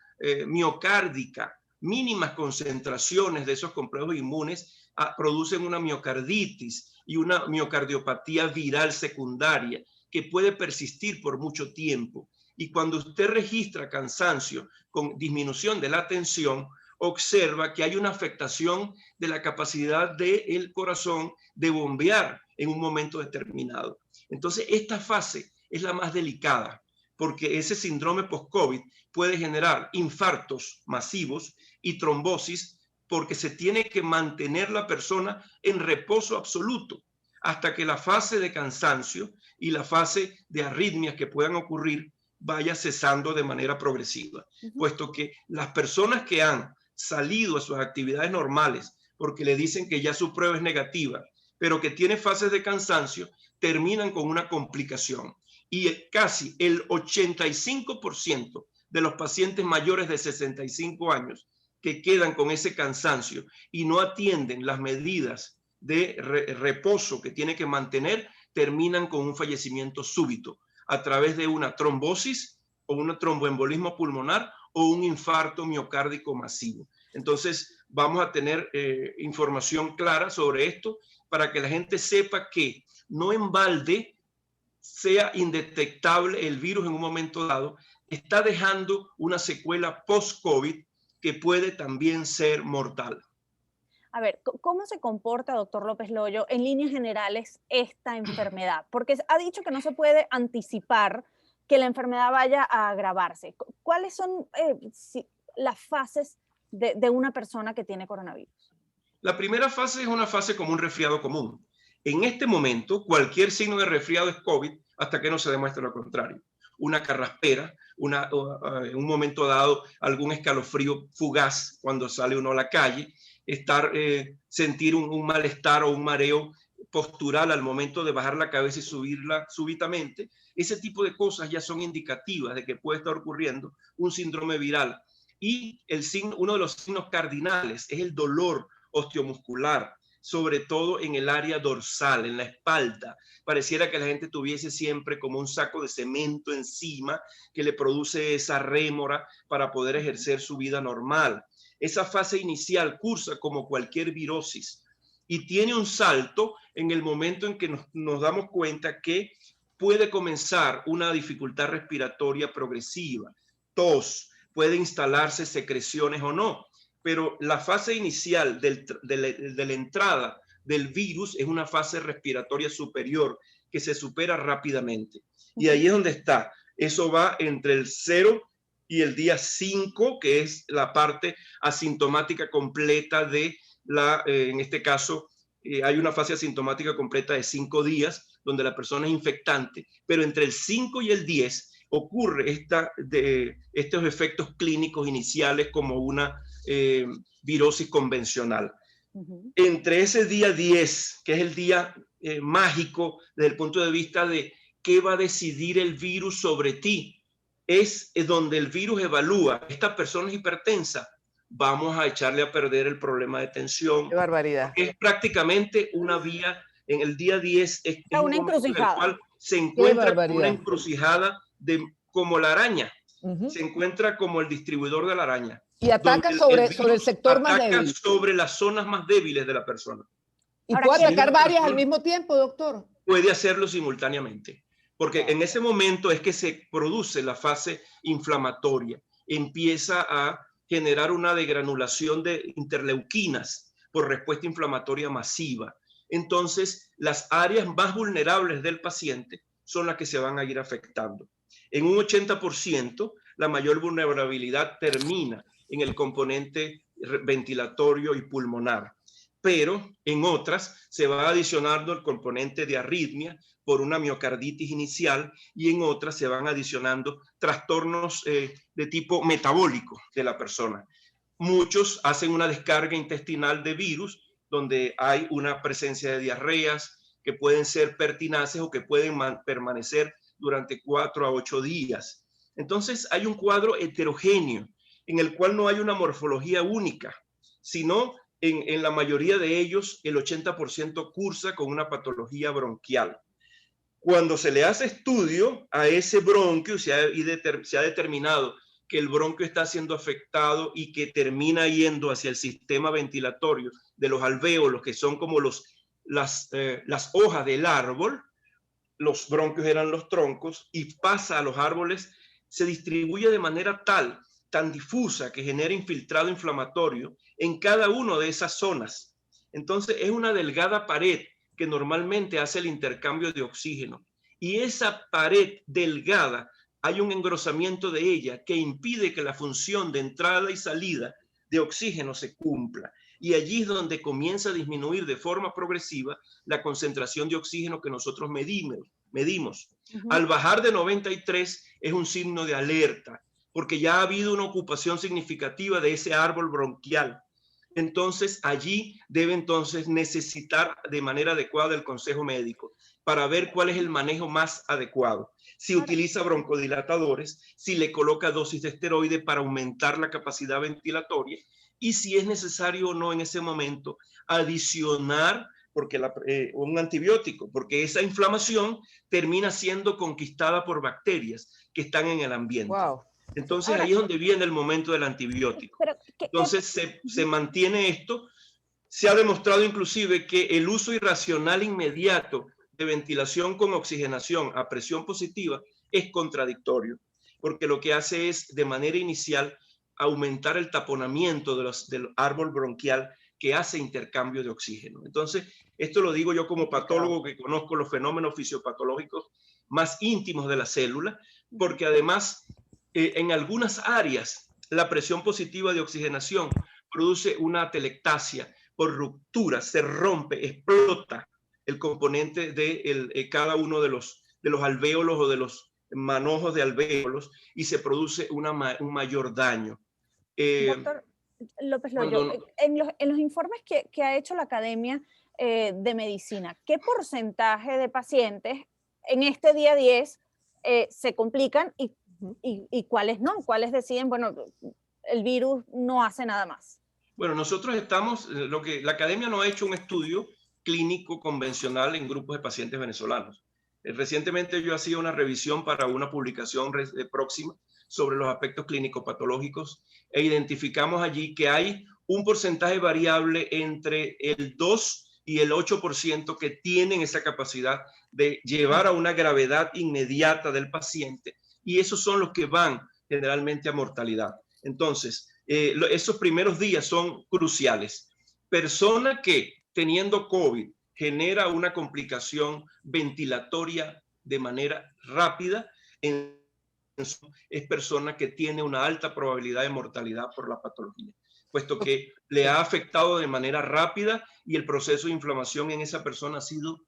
miocárdica, mínimas concentraciones de esos complejos inmunes producen una miocarditis y una miocardiopatía viral secundaria que puede persistir por mucho tiempo. Y cuando usted registra cansancio con disminución de la tensión, observa que hay una afectación de la capacidad del corazón de bombear en un momento determinado. Entonces, esta fase es la más delicada, porque ese síndrome post-COVID puede generar infartos masivos y trombosis, porque se tiene que mantener la persona en reposo absoluto hasta que la fase de cansancio y la fase de arritmias que puedan ocurrir vaya cesando de manera progresiva, puesto que las personas que han salido a sus actividades normales porque le dicen que ya su prueba es negativa, pero que tiene fases de cansancio, terminan con una complicación. Y casi el 85% de los pacientes mayores de 65 años que quedan con ese cansancio y no atienden las medidas de reposo que tiene que mantener, terminan con un fallecimiento súbito a través de una trombosis o un tromboembolismo pulmonar o un infarto miocárdico masivo. Entonces, vamos a tener información clara sobre esto para que la gente sepa que no en balde sea indetectable el virus en un momento dado, está dejando una secuela post-COVID que puede también ser mortal. A ver, ¿cómo se comporta, doctor López Loyo, en líneas generales esta enfermedad? Porque ha dicho que no se puede anticipar que la enfermedad vaya a agravarse. ¿Cuáles son las fases de una persona que tiene coronavirus? La primera fase es una fase como un resfriado común. En este momento, cualquier signo de resfriado es COVID hasta que no se demuestre lo contrario. Una carraspera, en un momento dado, algún escalofrío fugaz cuando sale uno a la calle, sentir un malestar o un mareo postural al momento de bajar la cabeza y subirla súbitamente. Ese tipo de cosas ya son indicativas de que puede estar ocurriendo un síndrome viral. Y uno de los signos cardinales es el dolor osteomuscular, sobre todo en el área dorsal, en la espalda. Pareciera que la gente tuviese siempre como un saco de cemento encima que le produce esa rémora para poder ejercer su vida normal. Esa fase inicial cursa como cualquier virosis y tiene un salto en el momento en que nos damos cuenta que puede comenzar una dificultad respiratoria progresiva, tos, puede instalarse secreciones o no. Pero la fase inicial de la entrada del virus es una fase respiratoria superior que se supera rápidamente. Y ahí es donde está. Eso va entre el 0 y el día 5, que es la parte asintomática completa de en este caso, hay una fase asintomática completa de 5 días, donde la persona es infectante. Pero entre el 5 y el 10 ocurre estos efectos clínicos iniciales como una virosis convencional. Entre ese día 10, que es el día mágico desde el punto de vista de qué va a decidir el virus sobre ti, es donde el virus evalúa, esta persona es hipertensa, vamos a echarle a perder el problema de tensión. ¡Qué barbaridad! Es prácticamente una vía, en el día 10 es una encrucijada. en el cual se encuentra una encrucijada como la araña, se encuentra como el distribuidor de la araña. Y ataca sobre el sector más débil. Sobre las zonas más débiles de la persona. ¿Y puede atacar varias al mismo tiempo, doctor? Puede hacerlo simultáneamente, porque en ese momento es que se produce la fase inflamatoria. Empieza a generar una degranulación de interleuquinas por respuesta inflamatoria masiva. Entonces, las áreas más vulnerables del paciente son las que se van a ir afectando. En un 80%, la mayor vulnerabilidad termina en el componente ventilatorio y pulmonar, pero en otras se va adicionando el componente de arritmia por una miocarditis inicial y en otras se van adicionando trastornos de tipo metabólico de la persona. Muchos hacen una descarga intestinal de virus donde hay una presencia de diarreas que pueden ser pertinaces o que pueden permanecer durante 4 a 8 días. Entonces hay un cuadro heterogéneo en el cual no hay una morfología única, sino en la mayoría de ellos el 80% cursa con una patología bronquial. Cuando se le hace estudio a ese bronquio, se ha determinado que el bronquio está siendo afectado y que termina yendo hacia el sistema ventilatorio de los alvéolos, que son como las hojas del árbol. Los bronquios eran los troncos, y pasa a los árboles, se distribuye de manera tan difusa, que genera infiltrado inflamatorio en cada una de esas zonas. Entonces es una delgada pared que normalmente hace el intercambio de oxígeno, y esa pared delgada hay un engrosamiento de ella que impide que la función de entrada y salida de oxígeno se cumpla. Y allí es donde comienza a disminuir de forma progresiva la concentración de oxígeno que nosotros medimos. Al bajar de 93 es un signo de alerta, porque ya ha habido una ocupación significativa de ese árbol bronquial. Entonces allí debe necesitar de manera adecuada el consejo médico para ver cuál es el manejo más adecuado. Si utiliza broncodilatadores, si le coloca dosis de esteroide para aumentar la capacidad ventilatoria, y si es necesario o no en ese momento adicionar un antibiótico, porque esa inflamación termina siendo conquistada por bacterias que están en el ambiente. Wow. Entonces ahí es donde viene el momento del antibiótico. Entonces se mantiene esto. Se ha demostrado inclusive que el uso irracional inmediato de ventilación con oxigenación a presión positiva es contradictorio, porque lo que hace es de manera inicial aumentar el taponamiento del árbol bronquial que hace intercambio de oxígeno. Entonces, esto lo digo yo como patólogo que conozco los fenómenos fisiopatológicos más íntimos de la célula, porque además en algunas áreas la presión positiva de oxigenación produce una atelectasia por ruptura, se rompe, explota el componente de cada uno de los alvéolos o de los manojos de alvéolos, y se produce un mayor daño. Doctor López Loyo, en los informes que ha hecho la Academia de Medicina, ¿qué porcentaje de pacientes en este día 10 se complican y cuáles no? ¿Cuáles deciden, bueno, el virus no hace nada más? Bueno, nosotros la Academia no ha hecho un estudio clínico convencional en grupos de pacientes venezolanos. Recientemente yo hacía una revisión para una publicación próxima sobre los aspectos clínico-patológicos, e identificamos allí que hay un porcentaje variable entre el 2 y el 8% que tienen esa capacidad de llevar a una gravedad inmediata del paciente, y esos son los que van generalmente a mortalidad. Entonces, esos primeros días son cruciales. Persona que teniendo COVID genera una complicación ventilatoria de manera rápida, es persona que tiene una alta probabilidad de mortalidad por la patología, puesto que le ha afectado de manera rápida y el proceso de inflamación en esa persona ha sido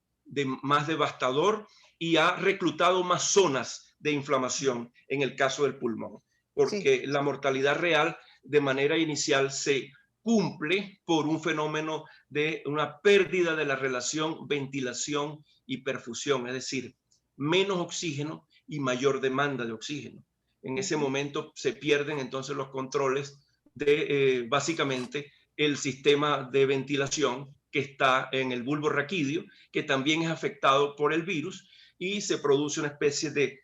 más devastador y ha reclutado más zonas de inflamación en el caso del pulmón, porque la mortalidad real de manera inicial se cumple por un fenómeno de una pérdida de la relación ventilación y perfusión, es decir, menos oxígeno y mayor demanda de oxígeno. En ese momento se pierden entonces los controles de básicamente el sistema de ventilación que está en el bulbo raquídeo, que también es afectado por el virus, y se produce una especie de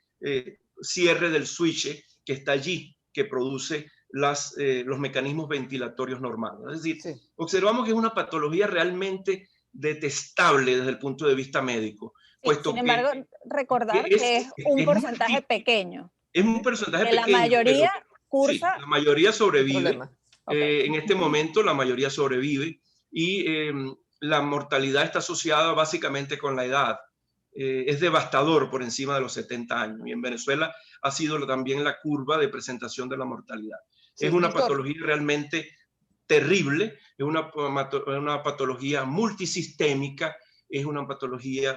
cierre del switch que está allí, que produce los mecanismos ventilatorios normales. Es decir, observamos que es una patología realmente detestable desde el punto de vista médico. Sin embargo, recordar que es un porcentaje pequeño. Es un porcentaje pequeño. La mayoría cursa. Sí, la mayoría sobrevive. Okay. En este momento la mayoría sobrevive y la mortalidad está asociada básicamente con la edad. Es devastador por encima de los 70 años. Y en Venezuela ha sido también la curva de presentación de la mortalidad. Sí, es una doctor. patología realmente terrible, es una patología multisistémica, es una patología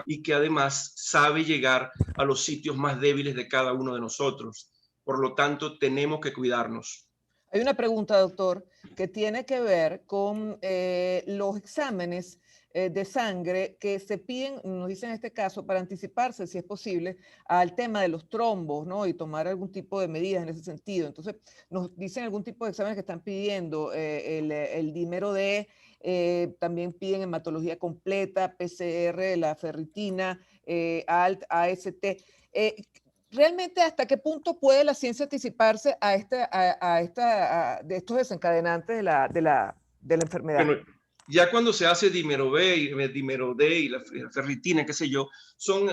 y que además sabe llegar a los sitios más débiles de cada uno de nosotros. Por lo tanto, tenemos que cuidarnos. Hay una pregunta, doctor, que tiene que ver con los exámenes de sangre que se piden, nos dicen en este caso, para anticiparse, si es posible, al tema de los trombos, ¿no? Y tomar algún tipo de medidas en ese sentido. Entonces, nos dicen algún tipo de exámenes que están pidiendo, el dímero D, también piden hematología completa, PCR, la ferritina, ALT, AST. ¿Realmente hasta qué punto puede la ciencia anticiparse de estos desencadenantes de la enfermedad? Bueno, ya cuando se hace dímero B, dímero D y la ferritina, qué sé yo, son,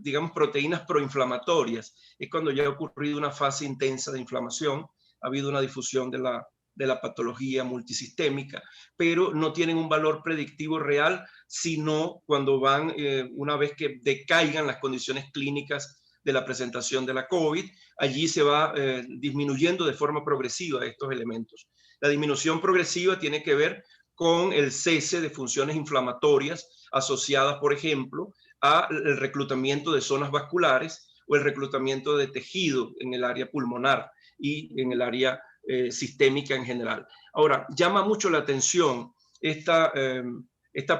digamos, proteínas proinflamatorias. Es cuando ya ha ocurrido una fase intensa de inflamación, ha habido una difusión de la patología multisistémica, pero no tienen un valor predictivo real, sino cuando van, una vez que decaigan las condiciones clínicas de la presentación de la COVID, allí se va disminuyendo de forma progresiva estos elementos. La disminución progresiva tiene que ver con el cese de funciones inflamatorias asociadas, por ejemplo, al reclutamiento de zonas vasculares o el reclutamiento de tejido en el área pulmonar y en el área sistémica en general. Ahora, llama mucho la atención esta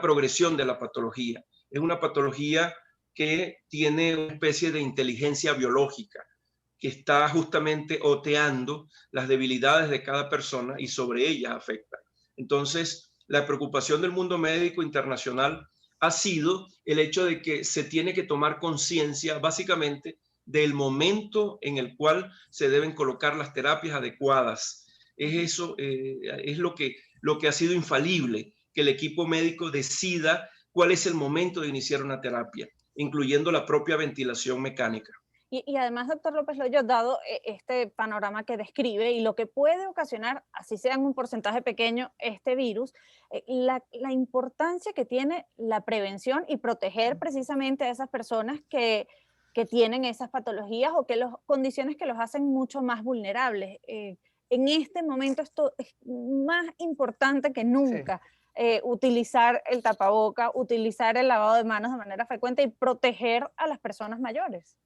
progresión de la patología. Es una patología que tiene una especie de inteligencia biológica, que está justamente oteando las debilidades de cada persona y sobre ellas afecta. Entonces, la preocupación del mundo médico internacional ha sido el hecho de que se tiene que tomar conciencia básicamente del momento en el cual se deben colocar las terapias adecuadas. Es eso, es lo que ha sido infalible, que el equipo médico decida cuál es el momento de iniciar una terapia, incluyendo la propia ventilación mecánica. Y además, doctor López Loyo, dado este panorama que describe y lo que puede ocasionar, así sea en un porcentaje pequeño, este virus, la importancia que tiene la prevención y proteger precisamente a esas personas que tienen esas patologías o que condiciones que los hacen mucho más vulnerables. En este momento esto es más importante que nunca. Sí. Utilizar el tapaboca, utilizar el lavado de manos de manera frecuente y proteger a las personas mayores.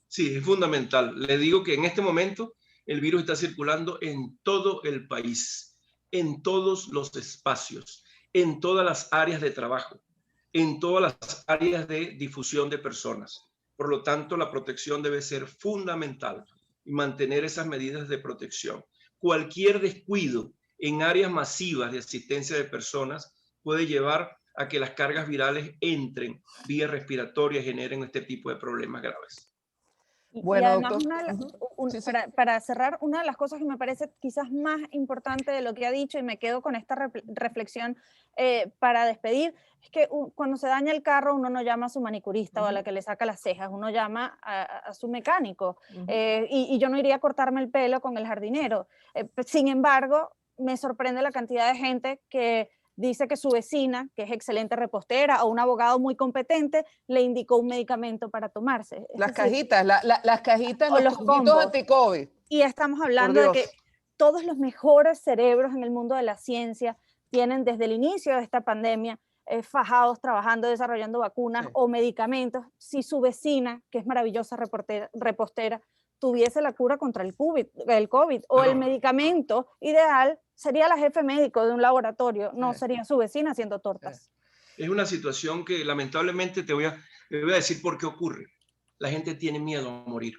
Sí, es fundamental. Le digo que en este momento el virus está circulando en todo el país, en todos los espacios, en todas las áreas de trabajo, en todas las áreas de difusión de personas. Por lo tanto, la protección debe ser fundamental y mantener esas medidas de protección. Cualquier descuido en áreas masivas de asistencia de personas puede llevar a que las cargas virales entren vía respiratoria y generen este tipo de problemas graves. Bueno, y además, para cerrar, una de las cosas que me parece quizás más importante de lo que ha dicho, y me quedo con esta reflexión para despedir, es que cuando se daña el carro uno no llama a su manicurista o a la que le saca las cejas, uno llama a su mecánico. Y yo no iría a cortarme el pelo con el jardinero. Sin embargo, me sorprende la cantidad de gente que dice que su vecina, que es excelente repostera, o un abogado muy competente, le indicó un medicamento para tomarse. Las cajitas, las cajitas, los combos anti-COVID. Y estamos hablando de que todos los mejores cerebros en el mundo de la ciencia tienen desde el inicio de esta pandemia fajados trabajando, desarrollando vacunas o medicamentos. Si su vecina, que es maravillosa repostera, tuviese la cura contra el COVID o el medicamento ideal, sería la jefe médico de un laboratorio, no sería su vecina haciendo tortas. Es una situación que lamentablemente te voy a decir por qué ocurre. La gente tiene miedo a morir.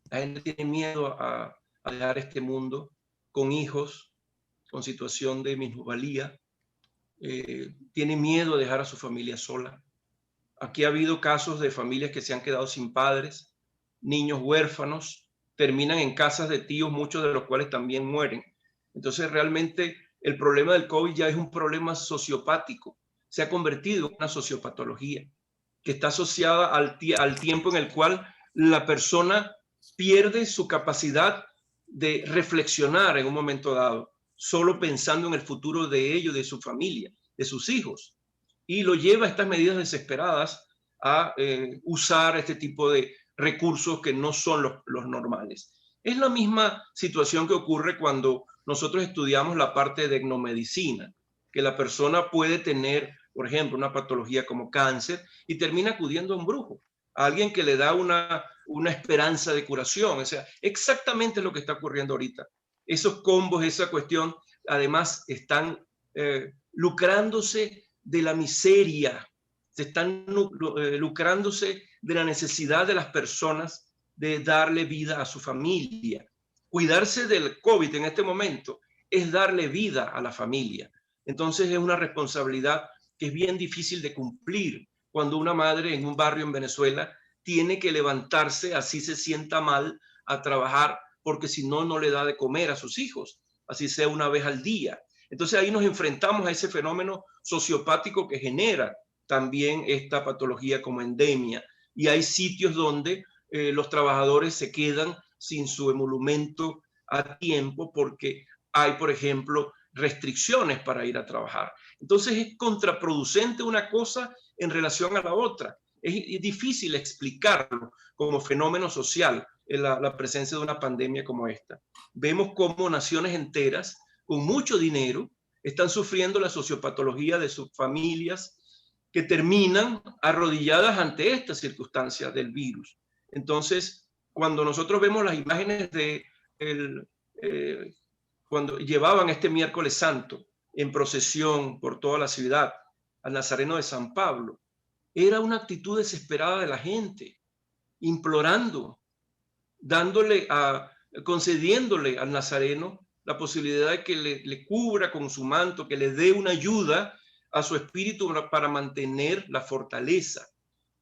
La gente tiene miedo a dejar este mundo con hijos, con situación de minusvalía. Tiene miedo a dejar a su familia sola. Aquí ha habido casos de familias que se han quedado sin padres, niños huérfanos, terminan en casas de tíos, muchos de los cuales también mueren. Entonces, realmente el problema del COVID ya es un problema sociopático. Se ha convertido en una sociopatología que está asociada al tiempo en el cual la persona pierde su capacidad de reflexionar en un momento dado, solo pensando en el futuro de ellos, de su familia, de sus hijos, y lo lleva a estas medidas desesperadas a usar este tipo de recursos que no son los normales. Es la misma situación que ocurre cuando nosotros estudiamos la parte de etnomedicina, que la persona puede tener, por ejemplo, una patología como cáncer y termina acudiendo a un brujo, a alguien que le da una esperanza de curación. O sea, exactamente lo que está ocurriendo ahorita. Esos combos, esa cuestión, además están lucrándose de la miseria, se están lucrándose de la necesidad de las personas de darle vida a su familia. Cuidarse del COVID en este momento es darle vida a la familia. Entonces es una responsabilidad que es bien difícil de cumplir cuando una madre en un barrio en Venezuela tiene que levantarse, así se sienta mal, a trabajar, porque si no, no le da de comer a sus hijos, así sea una vez al día. Entonces ahí nos enfrentamos a ese fenómeno sociopático que genera también esta patología como endemia. Y hay sitios donde los trabajadores se quedan sin su emolumento a tiempo porque hay, por ejemplo, restricciones para ir a trabajar. Entonces es contraproducente una cosa en relación a la otra. Es difícil explicarlo como fenómeno social en la presencia de una pandemia como esta. Vemos cómo naciones enteras con mucho dinero están sufriendo la sociopatología de sus familias que terminan arrodilladas ante esta circunstancia del virus. Entonces, cuando nosotros vemos las imágenes de cuando llevaban este miércoles santo en procesión por toda la ciudad al Nazareno de San Pablo, era una actitud desesperada de la gente, implorando, concediéndole al Nazareno la posibilidad de que le cubra con su manto, que le dé una ayuda a su espíritu para mantener la fortaleza.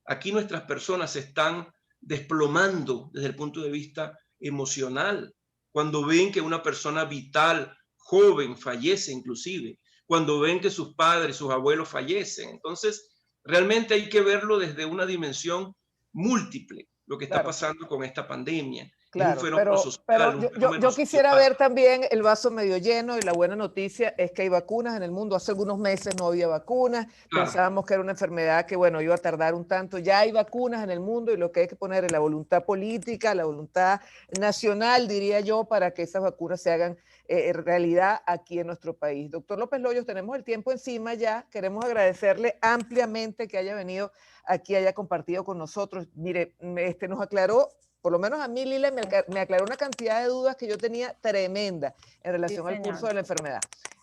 Aquí nuestras personas se están desplomando desde el punto de vista emocional, cuando ven que una persona vital, joven, fallece inclusive, cuando ven que sus padres, sus abuelos fallecen. Entonces, realmente hay que verlo desde una dimensión múltiple, lo que está pasando con esta pandemia. Claro, es un fenómeno social, un fenómeno yo quisiera ver también el vaso medio lleno, y la buena noticia es que hay vacunas en el mundo. Hace algunos meses no había vacunas, pensábamos que era una enfermedad que, bueno, iba a tardar un tanto. Ya hay vacunas en el mundo y lo que hay que poner es la voluntad política, la voluntad nacional, diría yo, para que esas vacunas se hagan realidad aquí en nuestro país. Doctor López Loyos, tenemos el tiempo encima ya. Queremos agradecerle ampliamente que haya venido aquí, haya compartido con nosotros. Mire, nos aclaró, por lo menos a mí, Lila, me aclaró una cantidad de dudas que yo tenía tremenda en relación al curso de la enfermedad.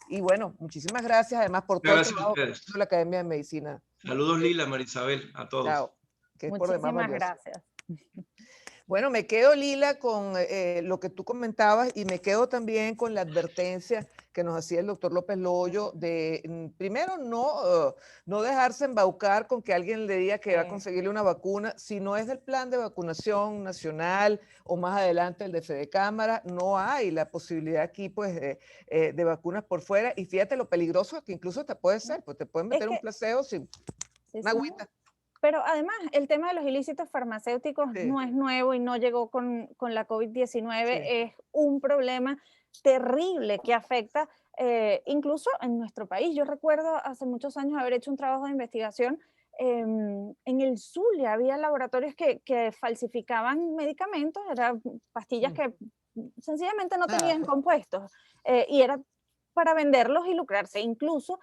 Y bueno, muchísimas gracias además por todo el trabajo de la Academia de Medicina. Saludos, Lila, Marisabel, a todos. Chao. Que muchísimas gracias. Bueno, me quedo, Lila, con lo que tú comentabas, y me quedo también con la advertencia que nos hacía el doctor López Loyo de, primero, no dejarse embaucar con que alguien le diga que va a conseguirle una vacuna. Si no es del plan de vacunación nacional o más adelante el de Fedecámara, no hay la posibilidad aquí, pues, de vacunas por fuera. Y fíjate lo peligroso que incluso te puede ser, pues te pueden meter un placebo sin una agüita. Pero además, el tema de los ilícitos farmacéuticos no es nuevo y no llegó con la COVID-19. Es un problema terrible que afecta incluso en nuestro país. Yo recuerdo hace muchos años haber hecho un trabajo de investigación en el Zulia. Había laboratorios que falsificaban medicamentos, eran pastillas que sencillamente no tenían compuestos y era para venderlos y lucrarse. Incluso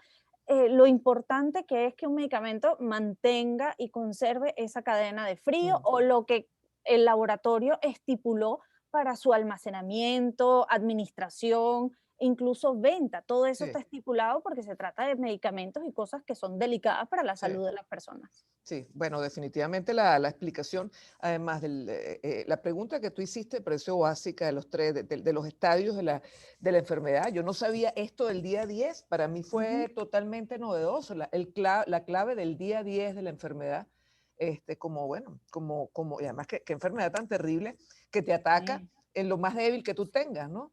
lo importante que es que un medicamento mantenga y conserve esa cadena de frío o lo que el laboratorio estipuló para su almacenamiento, administración, incluso venta. Todo eso está estipulado porque se trata de medicamentos y cosas que son delicadas para la salud de las personas. Sí, bueno, definitivamente la explicación, además de la pregunta que tú hiciste, me pareció básica de los tres, de los estadios de la enfermedad. Yo no sabía esto del día 10, para mí fue totalmente novedoso, la clave del día 10 de la enfermedad, y además qué enfermedad tan terrible que te ataca en lo más débil que tú tengas, ¿no?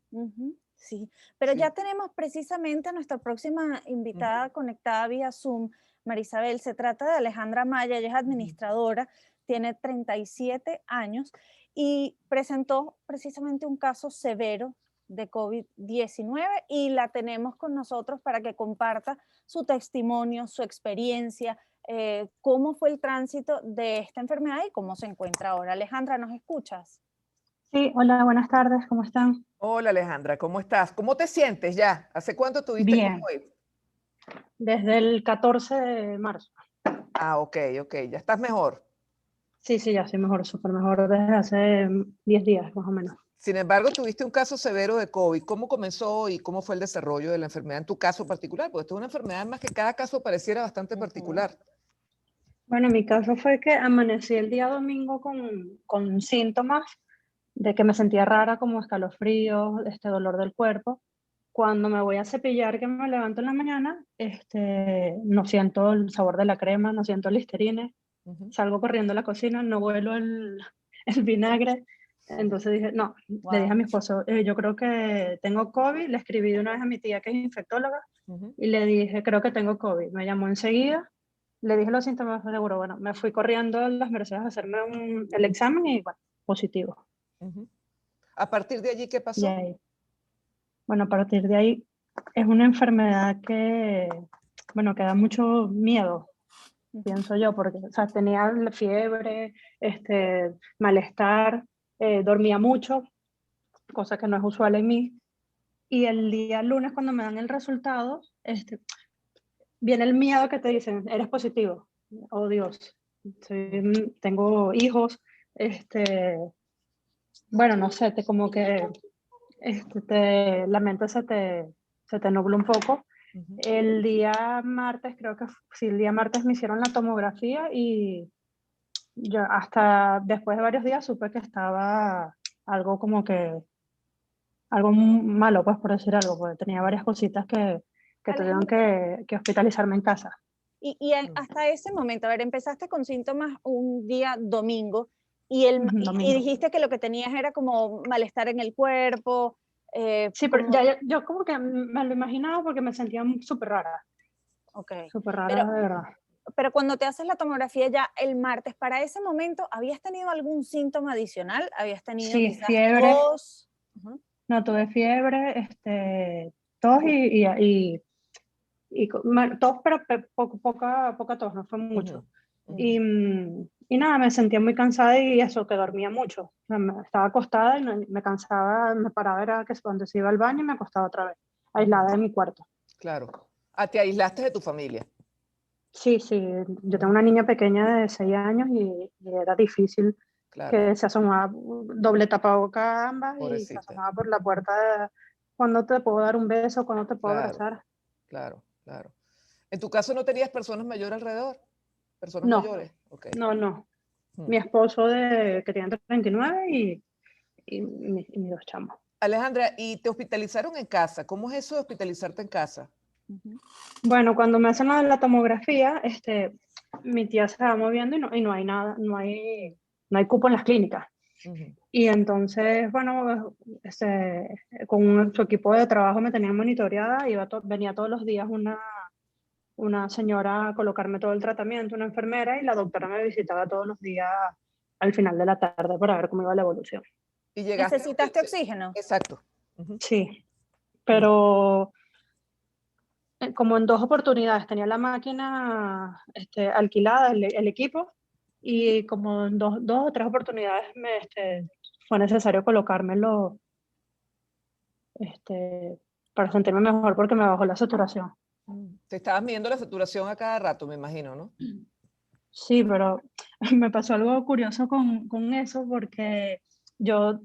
Sí, pero ya tenemos precisamente a nuestra próxima invitada conectada vía Zoom, Marisabel. Se trata de Alejandra Maya, ella es administradora, tiene 37 años y presentó precisamente un caso severo de COVID-19 y la tenemos con nosotros para que comparta su testimonio, su experiencia, cómo fue el tránsito de esta enfermedad y cómo se encuentra ahora. Alejandra, ¿nos escuchas? Sí, hola, buenas tardes, ¿cómo están? Hola Alejandra, ¿cómo estás? ¿Cómo te sientes ya? ¿Hace cuánto tuviste Bien, COVID? desde el 14 de marzo. Ah, ok, ya estás mejor. Sí, sí, ya estoy mejor, súper mejor desde hace 10 días más o menos. Sin embargo, tuviste un caso severo de COVID. ¿Cómo comenzó y cómo fue el desarrollo de la enfermedad en tu caso particular? Porque esto es una enfermedad más que cada caso pareciera bastante particular. Bueno, mi caso fue que amanecí el día domingo con síntomas de que me sentía rara, como escalofríos, dolor del cuerpo. Cuando me voy a cepillar, que me levanto en la mañana, no siento el sabor de la crema, no siento el Listerine. Ujú. Salgo corriendo a la cocina, no huelo el vinagre. Entonces dije, no, le dije a mi esposo, yo creo que tengo COVID. Le escribí de una vez a mi tía, que es infectóloga, Ujú. y le dije, creo que tengo COVID. Me llamó enseguida, le dije los síntomas, seguro. Bueno, me fui corriendo a las Mercedes a hacerme el examen y bueno, positivo. Ujú. A partir de allí, ¿qué Y pasó? ahí, bueno, a partir de ahí es una enfermedad que, bueno, que da mucho miedo, pienso yo, porque, o sea, tenía fiebre, malestar, dormía mucho, cosa que no es usual en mí. Y el día lunes, cuando me dan el resultado, viene el miedo que te dicen, eres positivo. Oh Dios, tengo hijos, bueno, no sé, como que la mente se te nubla un poco. Ujú. El día martes, creo que sí, el día martes me hicieron la tomografía y yo hasta después de varios días supe que estaba algo como que, algo malo, pues por decir algo, porque tenía varias cositas que tuvieron Alejandra, que hospitalizarme en casa. hasta ese momento, a ver, empezaste con síntomas un día domingo y Domingo. dijiste que lo que tenías era como malestar en el cuerpo, Sí, pero como, yo como que me lo imaginaba porque me sentía ok, súper rara pero, de verdad. pero cuando te haces la tomografía ya el martes, para ese momento, ¿habías tenido algún síntoma adicional? ¿Habías tenido Sí, quizás fiebre, tos? Ujú. no tuve fiebre, tos tos, pero poca tos, no fue mucho. Ujú. Ujú. Y nada, me sentía muy cansada y eso, que dormía mucho. O sea, estaba acostada y me cansaba, me paraba, era que cuando se iba al baño y me acostaba otra vez, aislada en mi cuarto. Claro. Ah, te aislaste de tu familia. Sí, sí, yo tengo una niña pequeña de 6 años y era difícil, Claro, que se asomaba, doble tapaboca ambas, y se pobrecita. asomaba por la puerta de, cuando te puedo dar un beso, cuando te puedo Claro, abrazar. claro. En tu caso no tenías personas mayores alrededor. Personas No, mayores. Ok. no. Mm. Mi esposo, que tiene 39, y mis dos chamos. Alejandra, ¿y te hospitalizaron en casa? ¿Cómo es eso de hospitalizarte en casa? Ujú. Bueno, cuando me hacen la tomografía, mi tía se va moviendo y no hay nada, no hay cupo en las clínicas. Ujú. Y entonces, bueno, con su equipo de trabajo me tenían monitoreada, venía todos los días una señora a colocarme todo el tratamiento, una enfermera, y la doctora me visitaba todos los días al final de la tarde para ver cómo iba la evolución. Y llegaste. ¿Necesitaste oxígeno? Exacto. Ujú. Sí, Mm. pero como en 2 oportunidades tenía la máquina alquilada, el equipo, y como en dos o tres oportunidades fue necesario colocármelo, para sentirme mejor, porque me bajó la saturación. Te estabas midiendo la saturación a cada rato, me imagino, ¿no? Sí, pero me pasó algo curioso con eso, porque yo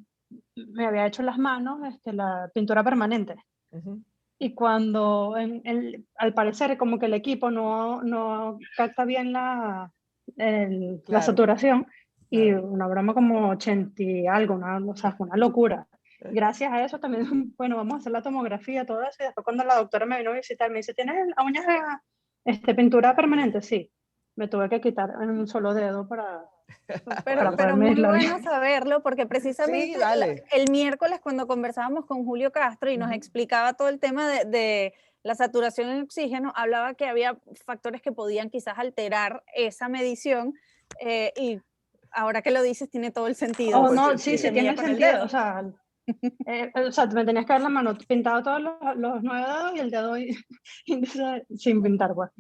me había hecho las manos, la pintura permanente. Ujú. Y cuando al parecer como que el equipo no capta bien la Claro, saturación, y claro. una broma como 80 y algo, o sea, fue una locura. Gracias a eso también, bueno, vamos a hacer la tomografía, todo eso, y después cuando la doctora me vino a visitar, me dice, ¿tienes uñas de pintura permanente? Sí, me tuve que quitar en un solo dedo para Pero poder muy medirla bueno bien. saberlo, porque Sí, precisamente dale. el miércoles cuando conversábamos con Julio Castro y nos Ujú. explicaba todo el tema de la saturación en oxígeno, hablaba que había factores que podían quizás alterar esa medición y ahora que lo dices tiene todo el sentido. Oh, Pues, no, sí, sí, sí, Semilla tiene con el sentido. dedo. O sea, me tenías que dar la mano pintado todos los 9 dedos y el dedo índice sin pintar, pues.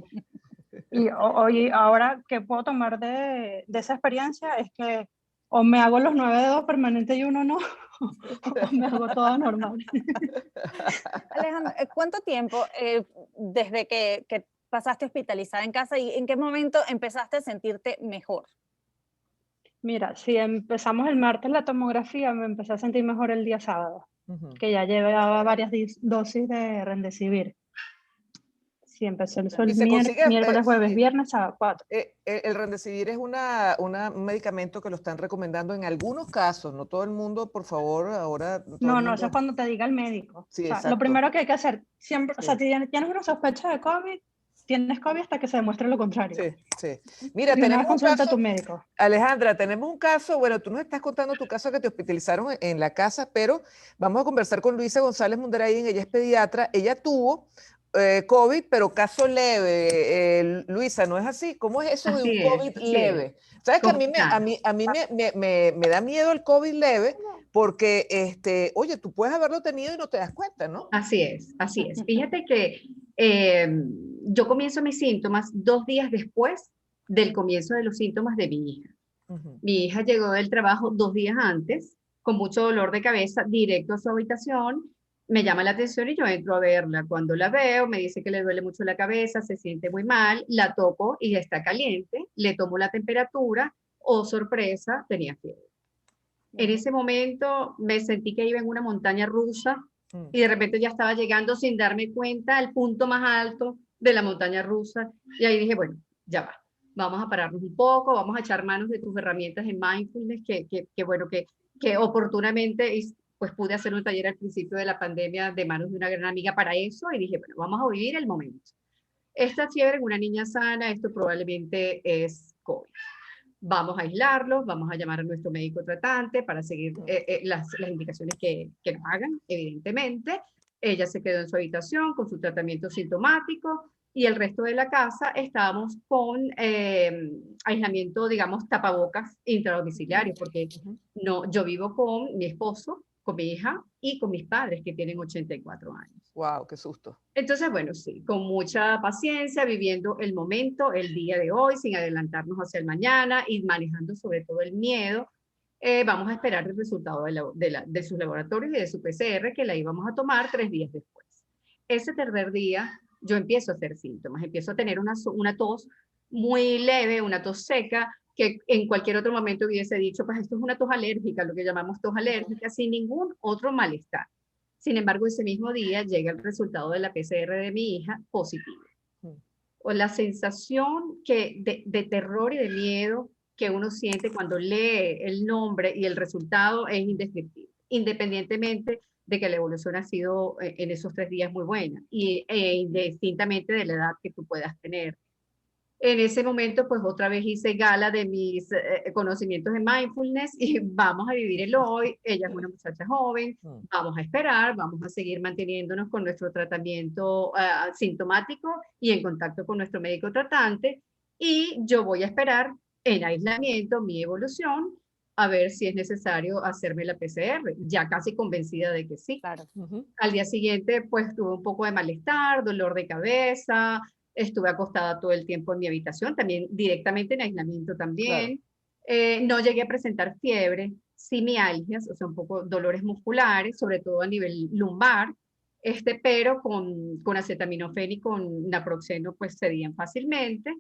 Y hoy, ahora que puedo tomar de esa experiencia es que o me hago los 9 dedos permanentes y uno no, o me hago todo normal. Alejandra, ¿cuánto tiempo desde que pasaste hospitalizada en casa y en qué momento empezaste a sentirte mejor? Mira, si empezamos el martes la tomografía, me empecé a sentir mejor el día sábado, Ujú. que ya llevaba varias dosis de Remdesivir. Sí, empecé el Y se consigue, miércoles, jueves, sí, viernes, sábado, 4. el Remdesivir es un medicamento que lo están recomendando en algunos casos, no todo el mundo, por favor, ahora todo el No, mundo. eso es cuando te diga el médico. O Sí, sea, lo exacto. primero que hay que hacer, siempre, o sea, Sí. si tienes una sospecha de COVID, tienes COVID hasta que se demuestre lo contrario. Sí, sí. Mira, Y una vez tenemos un consulta a caso, tu médico. Alejandra, tenemos un caso, bueno, tú nos estás contando tu caso que te hospitalizaron en la casa, pero vamos a conversar con Luisa González Mundarain, ella es pediatra, ella tuvo COVID, pero caso leve. Luisa, ¿no es así? ¿Cómo es eso de un Así es, COVID así es. leve? ¿Sabes que Claro. a mí me da miedo el COVID leve porque, oye, tú puedes haberlo tenido y no te das cuenta, ¿no? Así es, así es. Fíjate que yo comienzo mis síntomas 2 días después del comienzo de los síntomas de mi hija. Ujú. Mi hija llegó del trabajo 2 días antes, con mucho dolor de cabeza, directo a su habitación. Me llama la atención y yo entro a verla. Cuando la veo, me dice que le duele mucho la cabeza, se siente muy mal, la toco y está caliente, le tomo la temperatura, oh sorpresa, tenía fiebre. En ese momento me sentí que iba en una montaña rusa y de repente ya estaba llegando sin darme cuenta al punto más alto de la montaña rusa. Y ahí dije, bueno, ya va, vamos a pararnos un poco, vamos a echar manos de tus herramientas en mindfulness, que oportunamente pues pude hacer un taller al principio de la pandemia de manos de una gran amiga para eso y dije, bueno, vamos a vivir el momento. Esta fiebre en una niña sana, esto probablemente es COVID. Vamos a aislarlos, vamos a llamar a nuestro médico tratante para seguir las indicaciones que nos hagan, evidentemente. Ella se quedó en su habitación con su tratamiento sintomático y el resto de la casa estábamos con aislamiento, digamos, tapabocas intradomiciliarios, porque no, yo vivo con mi esposo, con mi hija y con mis padres que tienen 84 años. Wow, qué susto. Entonces, bueno, sí, con mucha paciencia, viviendo el momento, el día de hoy, sin adelantarnos hacia el mañana y manejando sobre todo el miedo, vamos a esperar el resultado de sus laboratorios y de su PCR, que la íbamos a tomar 3 días después. Ese tercer día, yo empiezo a hacer síntomas, empiezo a tener una tos muy leve, una tos seca, que en cualquier otro momento hubiese dicho, pues esto es una tos alérgica, lo que llamamos tos alérgica, sin ningún otro malestar. Sin embargo, ese mismo día llega el resultado de la PCR de mi hija positivo. O la sensación de terror y de miedo que uno siente cuando lee el nombre y el resultado es indescriptible, independientemente de que la evolución ha sido en esos 3 días muy buena y indistintamente de la edad que tú puedas tener. En ese momento, pues otra vez hice gala de mis conocimientos en mindfulness y vamos a vivir el hoy. Ella es una muchacha joven, vamos a esperar, vamos a seguir manteniéndonos con nuestro tratamiento sintomático y en contacto con nuestro médico tratante. Y yo voy a esperar en aislamiento mi evolución a ver si es necesario hacerme la PCR, ya casi convencida de que sí. Claro. Al día siguiente, pues tuve un poco de malestar, dolor de cabeza. Estuve acostada todo el tiempo en mi habitación, también directamente en aislamiento también. Claro. No llegué a presentar fiebre, sí mialgias, o sea, un poco dolores musculares, sobre todo a nivel lumbar, pero con acetaminofén y con naproxeno pues cedían fácilmente.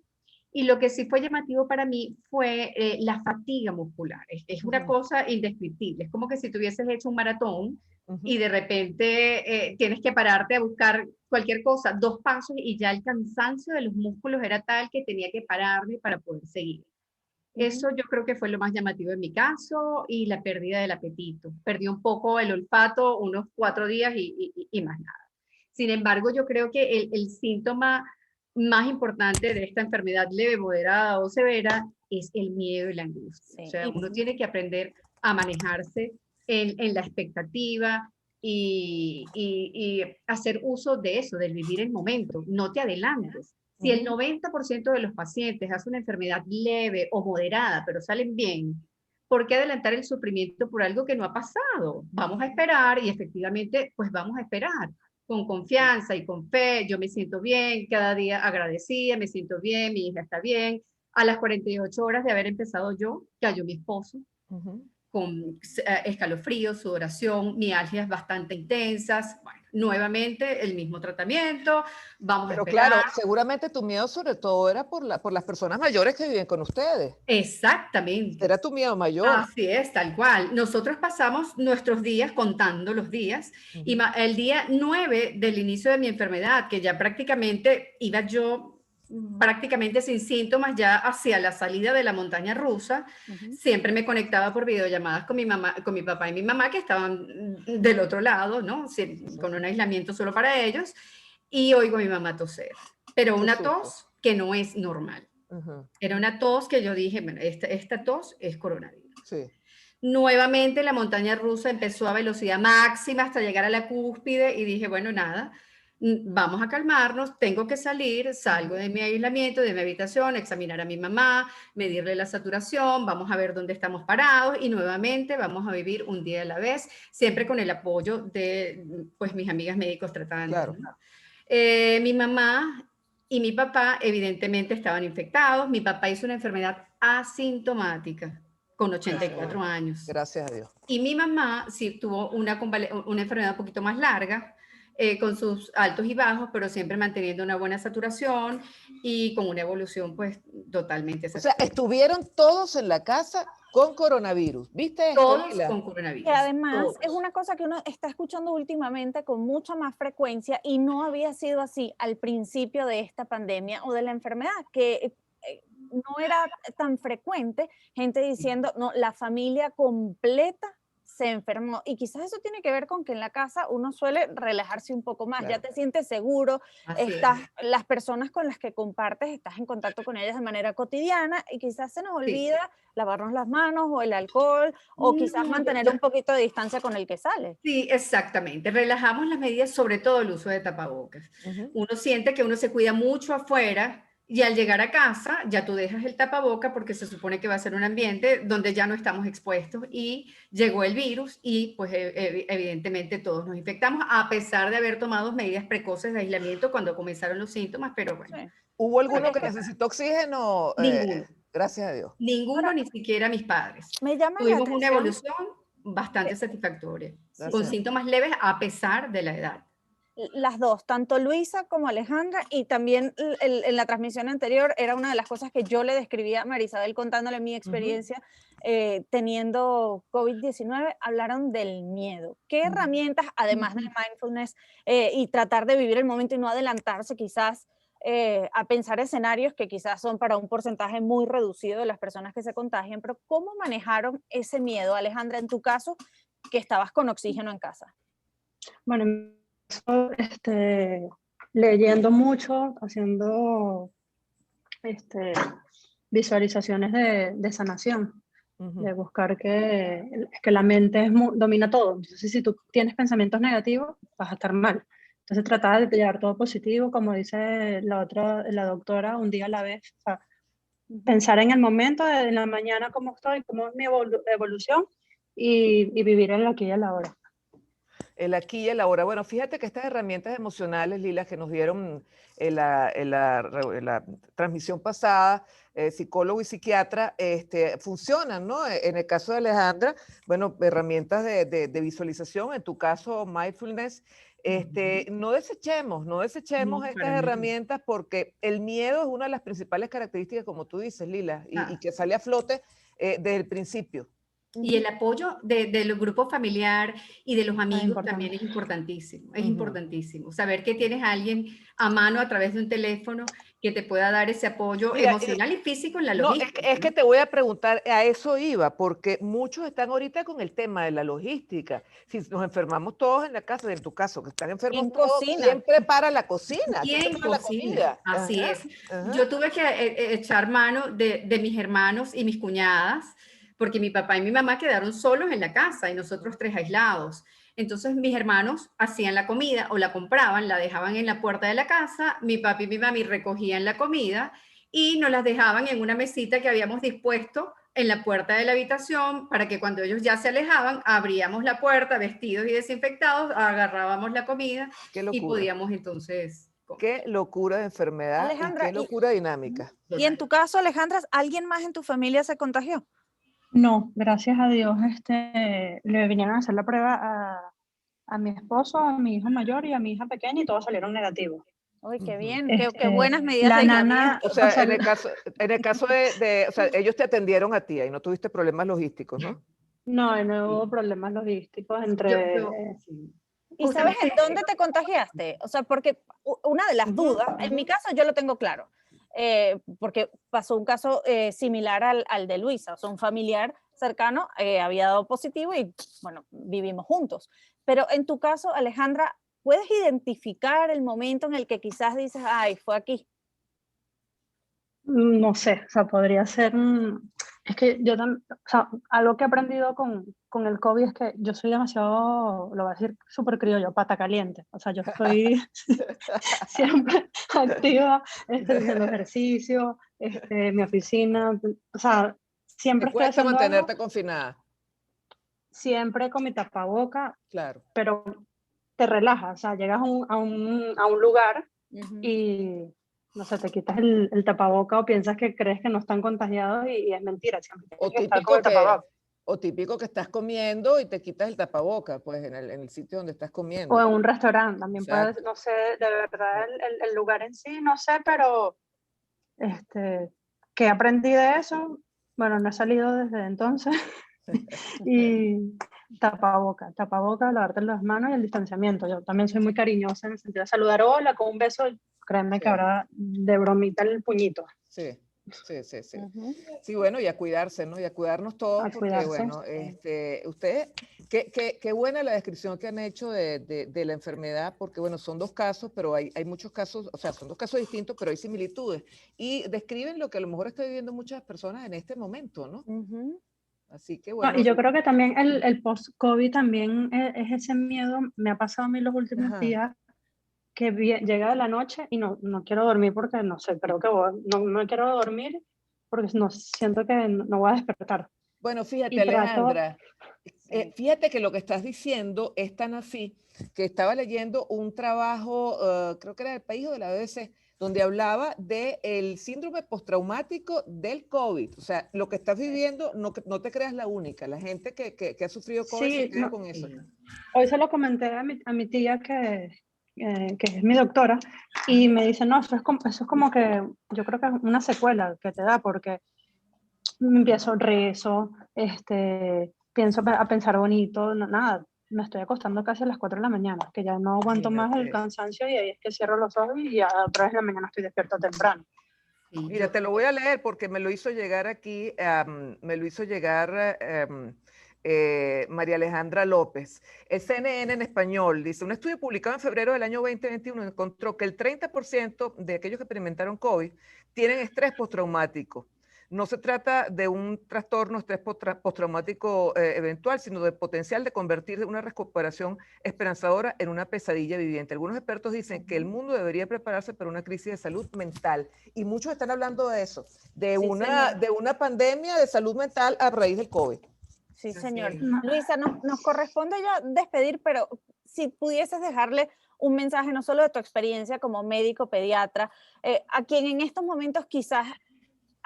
Y lo que sí fue llamativo para mí fue la fatiga muscular. Es una cosa indescriptible, es como que si tuvieses hecho un maratón y de repente tienes que pararte a buscar cualquier cosa, 2 pasos y ya el cansancio de los músculos era tal que tenía que pararme para poder seguir. Eso yo creo que fue lo más llamativo en mi caso y la pérdida del apetito. Perdí un poco el olfato unos 4 días y más nada. Sin embargo, yo creo que el síntoma más importante de esta enfermedad leve, moderada o severa es el miedo y la angustia. Sí. O sea, uno tiene que aprender a manejarse en la expectativa y hacer uso de eso, del vivir el momento. No te adelantes. Si el 90% de los pacientes hace una enfermedad leve o moderada, pero salen bien, ¿por qué adelantar el sufrimiento por algo que no ha pasado? Vamos a esperar y efectivamente, pues vamos a esperar con confianza y con fe. Yo me siento bien, cada día agradecida, me siento bien, mi hija está bien. A las 48 horas de haber empezado yo, cayó mi esposo con escalofríos, sudoración, mialgias bastante intensas. Bueno, nuevamente el mismo tratamiento, vamos a Pero esperar. claro, seguramente tu miedo sobre todo era por las personas mayores que viven con ustedes. Exactamente. Era tu miedo mayor. Así es, tal cual. Nosotros pasamos nuestros días contando los días y el día 9 del inicio de mi enfermedad, que ya prácticamente iba yo prácticamente sin síntomas ya hacia la salida de la montaña rusa, siempre me conectaba por videollamadas con mi mamá, con mi papá y mi mamá que estaban del otro lado, ¿no? Con un aislamiento solo para ellos, y oigo a mi mamá toser, pero una tos que no es normal. Era una tos que yo dije, bueno, esta tos es coronavirus. Sí. Nuevamente la montaña rusa empezó a velocidad máxima hasta llegar a la cúspide y dije, bueno, nada, vamos a calmarnos, tengo que salir, salgo de mi aislamiento, de mi habitación, examinar a mi mamá, medirle la saturación, vamos a ver dónde estamos parados y nuevamente vamos a vivir un día a la vez, siempre con el apoyo de pues, mis amigas médicos tratantes. Claro. ¿No? Mi mamá y mi papá evidentemente estaban infectados, mi papá hizo una enfermedad asintomática con 84 años. Gracias a Dios. Y mi mamá sí tuvo una enfermedad un poquito más larga, con sus altos y bajos, pero siempre manteniendo una buena saturación y con una evolución pues totalmente satisfactoria. O sea, estuvieron todos en la casa con coronavirus, ¿viste esto, todos Lila? con coronavirus. Y además todos. es una cosa que uno está escuchando últimamente con mucha más frecuencia y no había sido así al principio de esta pandemia o de la enfermedad, que no era tan frecuente gente diciendo, no, la familia completa se enfermó. Y quizás eso tiene que ver con que en la casa uno suele relajarse un poco más, Claro. ya te sientes seguro, Así las personas con las que compartes, estás en contacto con ellas de manera cotidiana y quizás se nos olvida lavarnos las manos o el alcohol o quizás mantener un poquito de distancia con el que sale. Sí, exactamente. Relajamos las medidas, sobre todo el uso de tapabocas. Uno siente que uno se cuida mucho afuera y al llegar a casa ya tú dejas el tapaboca porque se supone que va a ser un ambiente donde ya no estamos expuestos y llegó el virus y pues evidentemente todos nos infectamos a pesar de haber tomado medidas precoces de aislamiento cuando comenzaron los síntomas, pero bueno. Sí. ¿Hubo alguno que necesitó oxígeno? Ninguno. Gracias a Dios. Ninguno, Ahora, ni siquiera mis padres. me llama la Tuvimos una atención. evolución bastante satisfactoria, Gracias. con síntomas leves a pesar de la edad. Las dos, tanto Luisa como Alejandra, y también en la transmisión anterior era una de las cosas que yo le describía a Marisabel contándole mi experiencia teniendo COVID-19, hablaron del miedo. ¿Qué herramientas, además del mindfulness y tratar de vivir el momento y no adelantarse quizás a pensar escenarios que quizás son para un porcentaje muy reducido de las personas que se contagian, pero cómo manejaron ese miedo, Alejandra, en tu caso, que estabas con oxígeno en casa? Bueno, leyendo mucho, haciendo visualizaciones de sanación, de buscar que la mente domina todo. Entonces, si tú tienes pensamientos negativos, vas a estar mal. Entonces, tratar de llevar todo positivo, como dice la doctora, un día a la vez. O sea, pensar en el momento, en la mañana, cómo estoy, cómo es mi evolución y vivir en el aquí y el ahora. El aquí y el ahora. Bueno, fíjate que estas herramientas emocionales, Lila, que nos dieron en la transmisión pasada, psicólogo y psiquiatra, funcionan, ¿no? En el caso de Alejandra, bueno, herramientas de visualización, en tu caso, mindfulness. No desechemos estas herramientas porque el miedo es una de las principales características, como tú dices, Lila, y que sale a flote desde el principio. Y el apoyo del grupo familiar y de los amigos también es importantísimo, es importantísimo. Saber que tienes a alguien a mano a través de un teléfono que te pueda dar ese apoyo emocional y físico en la logística. Es que te voy a preguntar, a eso iba, porque muchos están ahorita con el tema de la logística. Si nos enfermamos todos en la casa, en tu caso, que están enfermos todos, ¿quién prepara la cocina? ¿Quién cocina? Así es. Yo tuve que echar mano de mis hermanos y mis cuñadas, porque mi papá y mi mamá quedaron solos en la casa y nosotros tres aislados. Entonces mis hermanos hacían la comida o la compraban, la dejaban en la puerta de la casa, mi papi y mi mami recogían la comida y nos las dejaban en una mesita que habíamos dispuesto en la puerta de la habitación para que cuando ellos ya se alejaban, abríamos la puerta, vestidos y desinfectados, agarrábamos la comida Qué y locura. podíamos entonces comer. Qué locura de enfermedad Alejandra, y qué locura dinámica. Y en tu caso, Alejandra, ¿alguien más en tu familia se contagió? No, gracias a Dios, le vinieron a hacer la prueba a mi esposo, a mi hijo mayor y a mi hija pequeña y todos salieron negativos. Uy, qué Ujú. bien, qué buenas medidas La de aislamiento. nana, O sea, en el caso de, o sea, ellos te atendieron a ti y no tuviste problemas logísticos, ¿no? no hubo problemas logísticos entre... Sí. ¿Y sabes en dónde te contagiaste? O sea, porque una de las dudas, en mi caso yo lo tengo claro, porque pasó un caso similar al de Luisa, o sea, un familiar cercano había dado positivo y, bueno, vivimos juntos. Pero en tu caso, Alejandra, ¿puedes identificar el momento en el que quizás dices, ay, fue aquí? No sé, o sea, podría ser... Es que yo también, o sea, algo que he aprendido con el COVID es que yo soy demasiado, lo voy a decir súper criollo, pata caliente. O sea, yo estoy siempre activa, haciendo ejercicio, mi oficina, o sea, Te siempre estoy cuesta haciendo algo, mantenerte confinada, siempre con mi tapaboca, claro. pero te relajas, o sea, llegas a un lugar y, no sé, te quitas el tapaboca o piensas que crees que no están contagiados y es mentira, siempre O tienes que estar con el tapaboca. típico que estás comiendo y te quitas el tapaboca, pues en el sitio donde estás comiendo. O en un restaurante, también Exacto. puedes, no sé, de verdad el lugar en sí, no sé, pero ¿qué aprendí de eso? Bueno, no he salido desde entonces. Y tapaboca, lavarte las manos y el distanciamiento. Yo también soy muy cariñosa en el sentido de saludar, hola, con un beso, créanme que Sí. ahora de bromita el puñito. Sí. Sí, bueno, y a cuidarse, ¿no? Y a cuidarnos todos, A porque, cuidarse. bueno, ustedes, qué buena la descripción que han hecho de la enfermedad, porque, bueno, son dos casos, pero hay muchos casos, o sea, son dos casos distintos, pero hay similitudes. Y describen lo que a lo mejor están viviendo muchas personas en este momento, ¿no? Así que, bueno. Y yo creo que también el post-COVID también es ese miedo, me ha pasado a mí los últimos Ajá. días, que llega de la noche y no quiero dormir porque no sé, creo que no quiero dormir porque no siento que no voy a despertar. Bueno, fíjate, Y trato, Alejandra, fíjate que lo que estás diciendo es tan así que estaba leyendo un trabajo, creo que era del País o de la BBC, donde hablaba del síndrome postraumático del COVID. O sea, lo que estás viviendo, no te creas la única. La gente que ha sufrido COVID se queda con eso. Hoy se lo comenté a mi tía que es mi doctora y me dice, no, eso es como que yo creo que es una secuela que te da porque empiezo rezo, pienso a pensar bonito, nada, me estoy acostando casi a las 4 de la mañana, que ya no aguanto más el cansancio y ahí es que cierro los ojos y ya a otra vez de la mañana estoy despierta temprano. Mira, te lo voy a leer porque me lo hizo llegar aquí, María Alejandra López. Es CNN en español. Dice, un estudio publicado en febrero del año 2021 encontró que el 30% de aquellos que experimentaron COVID tienen estrés postraumático. No se trata de un trastorno estrés postraumático eventual, sino de potencial de convertir una recuperación esperanzadora en una pesadilla viviente. Algunos expertos dicen que el mundo debería prepararse para una crisis de salud mental y muchos están hablando de eso, de una pandemia de salud mental a raíz del COVID. Sí, señor. Luisa, nos corresponde ya despedir, pero si pudieses dejarle un mensaje no solo de tu experiencia como médico pediatra, a quien en estos momentos quizás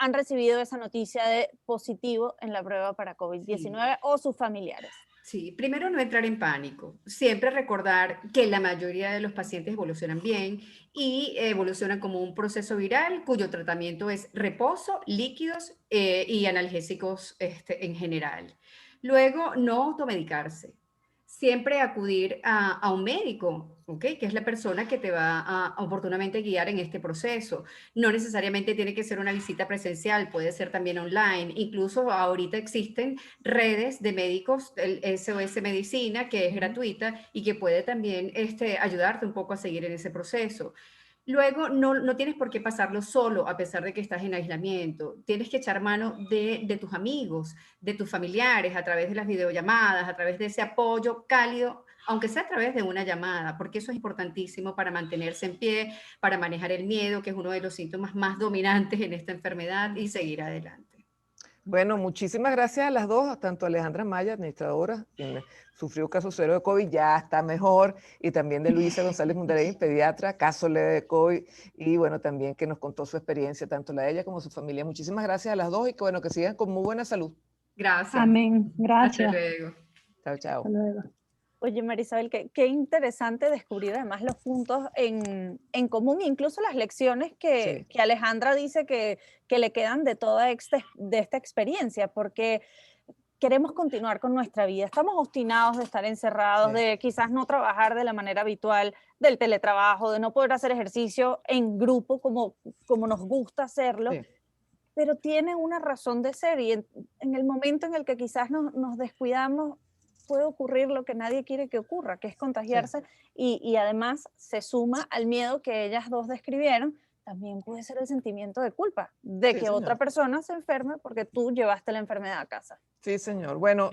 han recibido esa noticia de positivo en la prueba para COVID-19 o sus familiares. Sí, primero no entrar en pánico, siempre recordar que la mayoría de los pacientes evolucionan bien y evolucionan como un proceso viral cuyo tratamiento es reposo, líquidos y analgésicos en general. Luego, no automedicarse. Siempre acudir a un médico, ¿ok? Que es la persona que te va a oportunamente guiar en este proceso. No necesariamente tiene que ser una visita presencial, puede ser también online. Incluso ahorita existen redes de médicos, el SOS Medicina, que es gratuita y que puede también ayudarte un poco a seguir en ese proceso. Luego, no tienes por qué pasarlo solo, a pesar de que estás en aislamiento. Tienes que echar mano de tus amigos, de tus familiares, a través de las videollamadas, a través de ese apoyo cálido, aunque sea a través de una llamada, porque eso es importantísimo para mantenerse en pie, para manejar el miedo, que es uno de los síntomas más dominantes en esta enfermedad, y seguir adelante. Bueno, muchísimas gracias a las dos, tanto Alejandra Maya, administradora, quien sufrió caso cero de COVID, ya está mejor, y también de Luisa González Mundaray, pediatra, caso leve de COVID, y bueno, también que nos contó su experiencia, tanto la de ella como su familia. Muchísimas gracias a las dos y que bueno, que sigan con muy buena salud. Gracias. Amén. Gracias. Hasta luego. Chao, chao. Hasta luego. Oye, Marisabel, qué interesante descubrir además los puntos en común, incluso las lecciones que Alejandra dice que le quedan de toda de esta experiencia, porque queremos continuar con nuestra vida. Estamos obstinados de estar encerrados, de quizás no trabajar de la manera habitual, del teletrabajo, de no poder hacer ejercicio en grupo como nos gusta hacerlo, pero tiene una razón de ser, y en el momento en el que quizás nos descuidamos, puede ocurrir lo que nadie quiere que ocurra, que es contagiarse, y además se suma al miedo que ellas dos describieron. También puede ser el sentimiento de culpa de que otra persona se enferme porque tú llevaste la enfermedad a casa. Sí, señor. Bueno,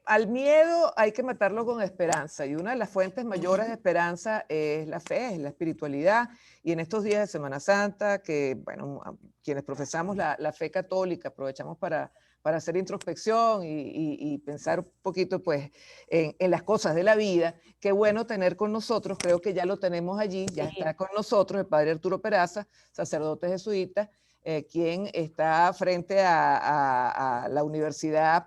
al miedo hay que matarlo con esperanza, y una de las fuentes mayores de esperanza es la fe, es la espiritualidad, y en estos días de Semana Santa, que bueno, quienes profesamos la fe católica aprovechamos para hacer introspección y pensar un poquito pues en las cosas de la vida. Qué bueno tener con nosotros, creo que ya lo tenemos allí, ya está con nosotros el padre Arturo Peraza, sacerdote jesuita, quien está frente a la Universidad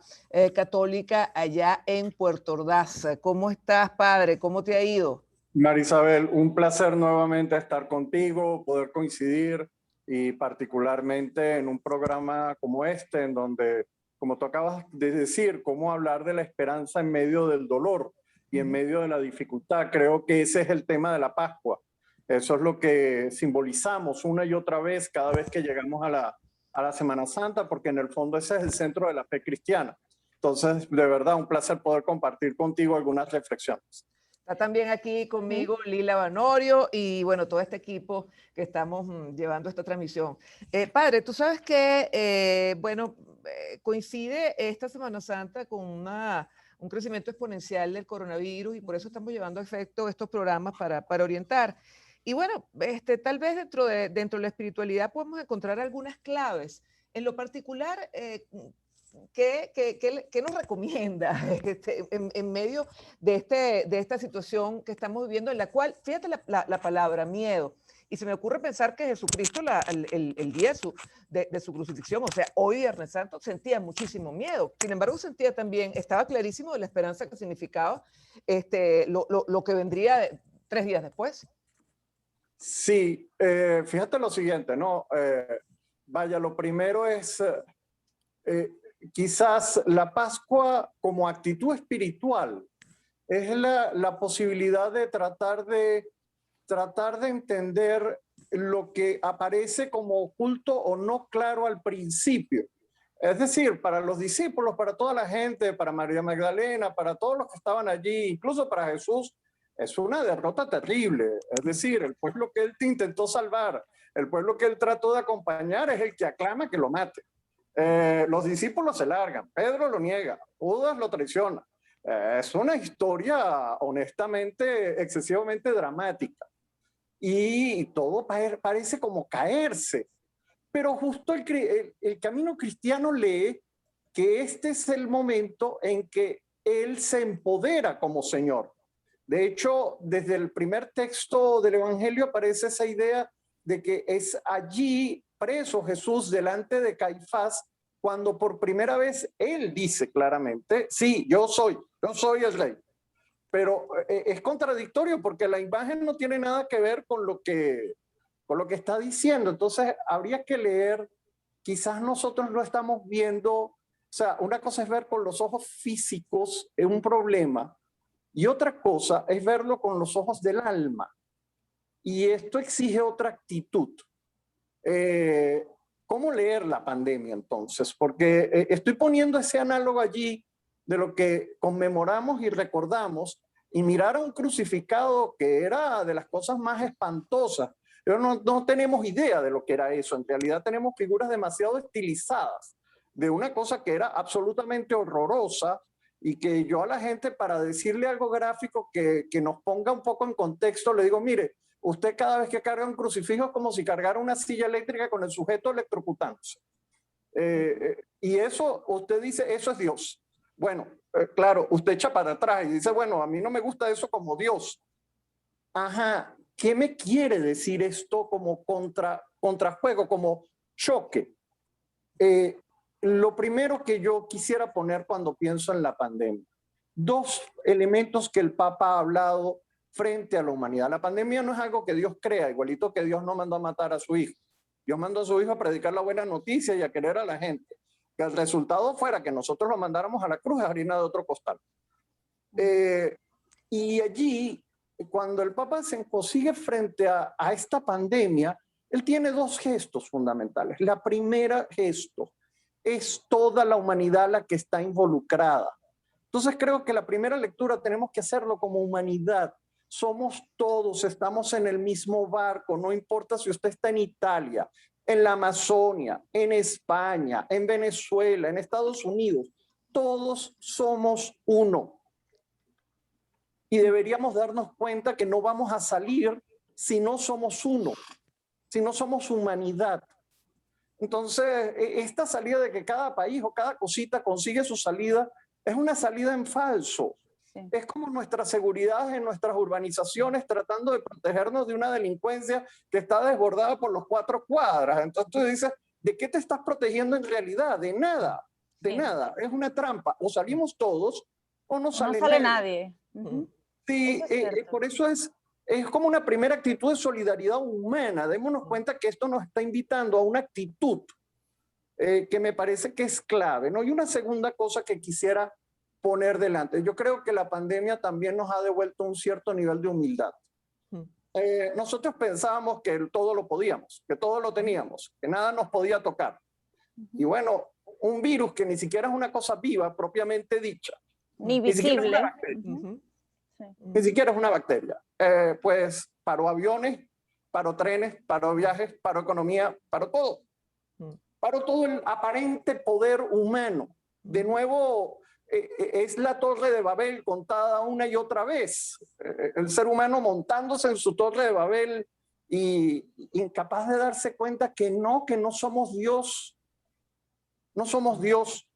Católica allá en Puerto Ordaz. ¿Cómo estás, padre? ¿Cómo te ha ido? Marisabel, un placer nuevamente estar contigo, poder coincidir, y particularmente en un programa como este, en donde, como tú acabas de decir, cómo hablar de la esperanza en medio del dolor y en medio de la dificultad. Creo que ese es el tema de la Pascua. Eso es lo que simbolizamos una y otra vez cada vez que llegamos a la Semana Santa, porque en el fondo ese es el centro de la fe cristiana. Entonces, de verdad, un placer poder compartir contigo algunas reflexiones. Está también aquí conmigo Lila Banorio y bueno, todo este equipo que estamos llevando esta transmisión. Padre, tú sabes que, coincide esta Semana Santa con un crecimiento exponencial del coronavirus, y por eso estamos llevando a efecto estos programas para orientar. Y bueno, tal vez dentro de la espiritualidad podemos encontrar algunas claves. En lo particular, ¿qué nos recomienda en medio de esta situación que estamos viviendo, en la cual, fíjate la palabra miedo, y se me ocurre pensar que Jesucristo el día de su crucifixión, o sea, hoy Viernes Santo, sentía muchísimo miedo. Sin embargo, sentía también, estaba clarísimo de la esperanza que significaba lo que vendría 3 días después. Sí, fíjate lo siguiente, ¿no? Vaya, lo primero es quizás la Pascua como actitud espiritual es la posibilidad de tratar de entender lo que aparece como oculto o no claro al principio. Es decir, para los discípulos, para toda la gente, para María Magdalena, para todos los que estaban allí, incluso para Jesús, es una derrota terrible. Es decir, el pueblo que él intentó salvar, el pueblo que él trató de acompañar es el que aclama que lo mate. Los discípulos se largan, Pedro lo niega, Judas lo traiciona. Es una historia honestamente excesivamente dramática, y todo parece como caerse, pero justo el camino cristiano lee que este es el momento en que él se empodera como Señor. De hecho, desde el primer texto del Evangelio aparece esa idea de que es allí preso Jesús delante de Caifás cuando por primera vez él dice claramente, sí, yo soy el rey. Pero es contradictorio porque la imagen no tiene nada que ver con lo que está diciendo. Entonces habría que leer, quizás nosotros lo estamos viendo, o sea, una cosa es ver con los ojos físicos un problema, y otra cosa es verlo con los ojos del alma. Y esto exige otra actitud. ¿Cómo leer la pandemia entonces? Porque estoy poniendo ese análogo allí de lo que conmemoramos y recordamos, y mirar a un crucificado que era de las cosas más espantosas. Pero no tenemos idea de lo que era eso. En realidad tenemos figuras demasiado estilizadas de una cosa que era absolutamente horrorosa, y que yo a la gente, para decirle algo gráfico que nos ponga un poco en contexto, le digo, mire, usted cada vez que carga un crucifijo es como si cargara una silla eléctrica con el sujeto electrocutándose. Y eso, usted dice, eso es Dios. Bueno, claro, usted echa para atrás y dice, bueno, a mí no me gusta eso como Dios. Ajá, ¿qué me quiere decir esto como contrajuego, como choque? Lo primero que yo quisiera poner cuando pienso en la pandemia, dos elementos que el Papa ha hablado frente a la humanidad. La pandemia no es algo que Dios crea, igualito que Dios no mandó a matar a su hijo. Dios mandó a su hijo a predicar la buena noticia y a querer a la gente. Que el resultado fuera que nosotros lo mandáramos a la cruz, es harina de otro costal. Y allí, cuando el Papa se consigue frente a esta pandemia, él tiene dos gestos fundamentales. La primera gesto es toda la humanidad la que está involucrada. Entonces creo que la primera lectura tenemos que hacerlo como humanidad. Somos todos, estamos en el mismo barco, no importa si usted está en Italia, en la Amazonia, en España, en Venezuela, en Estados Unidos. Todos somos uno. Y deberíamos darnos cuenta que no vamos a salir si no somos uno, si no somos humanidad. Entonces, esta salida de que cada país o cada cosita consigue su salida es una salida en falso. Sí. Es como nuestra seguridad en nuestras urbanizaciones tratando de protegernos de una delincuencia que está desbordada por los 4 cuadras. Entonces tú dices, ¿de qué te estás protegiendo en realidad? De nada, de nada. Es una trampa. O salimos todos o no sale nadie. Sí, por eso es como una primera actitud de solidaridad humana. Démonos cuenta que esto nos está invitando a una actitud que me parece que es clave, ¿no? Y una segunda cosa que quisiera poner delante. Yo creo que la pandemia también nos ha devuelto un cierto nivel de humildad. Nosotros pensábamos que todo lo podíamos, que todo lo teníamos, que nada nos podía tocar. Y bueno, un virus que ni siquiera es una cosa viva propiamente dicha. Ni visible. Ni siquiera es una bacteria. Pues paró aviones, paró trenes, paró viajes, paró economía, paró todo. Paró todo el aparente poder humano. De nuevo, es la Torre de Babel contada una y otra vez. El ser humano montándose en su Torre de Babel y incapaz de darse cuenta que no somos Dios. No somos Dios.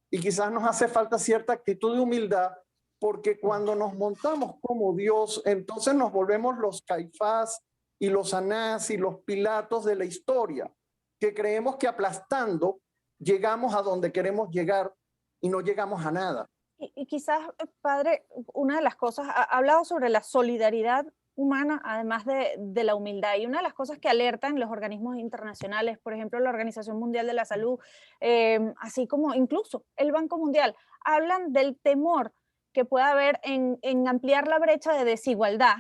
Y quizás nos hace falta cierta actitud de humildad, porque cuando nos montamos como Dios, entonces nos volvemos los Caifás y los Anás y los Pilatos de la historia, que creemos que aplastando llegamos a donde queremos llegar y no llegamos a nada. Y quizás, padre, una de las cosas, ha hablado sobre la solidaridad humana, además de la humildad, y una de las cosas que alertan los organismos internacionales, por ejemplo, la Organización Mundial de la Salud, así como incluso el Banco Mundial, hablan del temor que pueda haber en ampliar la brecha de desigualdad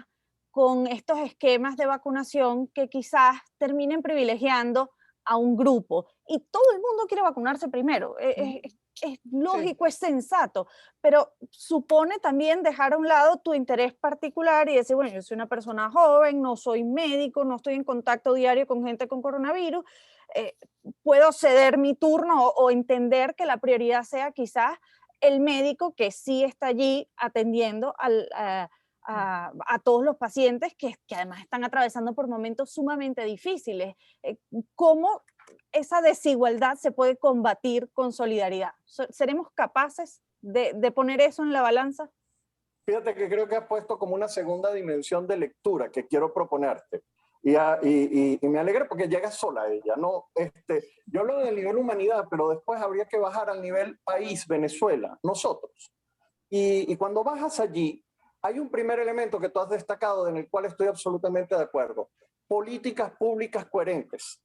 con estos esquemas de vacunación que quizás terminen privilegiando a un grupo. Y todo el mundo quiere vacunarse primero. Es lógico, es sensato, pero supone también dejar a un lado tu interés particular y decir, bueno, yo soy una persona joven, no soy médico, no estoy en contacto diario con gente con coronavirus, puedo ceder mi turno o entender que la prioridad sea quizás el médico que sí está allí atendiendo a todos los pacientes que además están atravesando por momentos sumamente difíciles. ¿Cómo esa desigualdad se puede combatir con solidaridad? ¿Seremos capaces de poner eso en la balanza? Fíjate que creo que has puesto como una segunda dimensión de lectura que quiero proponerte. Y me alegra porque llega sola ella, ¿no? Yo hablo del nivel humanidad, pero después habría que bajar al nivel país, Venezuela, nosotros. Y cuando bajas allí, hay un primer elemento que tú has destacado en el cual estoy absolutamente de acuerdo. Políticas públicas coherentes.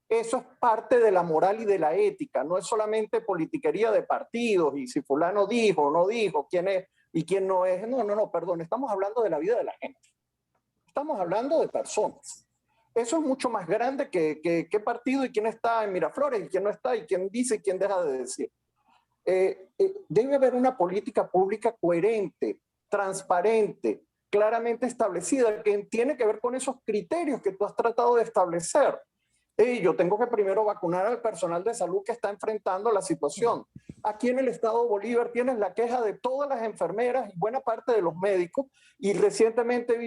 Eso es parte de la moral y de la ética, no es solamente politiquería de partidos y si fulano dijo o no dijo, quién es y quién no es. No, perdón, estamos hablando de la vida de la gente. Estamos hablando de personas. Eso es mucho más grande que qué partido y quién está en Miraflores y quién no está y quién dice y quién deja de decir. Debe haber una política pública coherente, transparente, claramente establecida, que tiene que ver con esos criterios que tú has tratado de establecer. Yo tengo que primero vacunar al personal de salud que está enfrentando la situación. Aquí en el estado de Bolívar tienes la queja de todas las enfermeras y buena parte de los médicos, y recientemente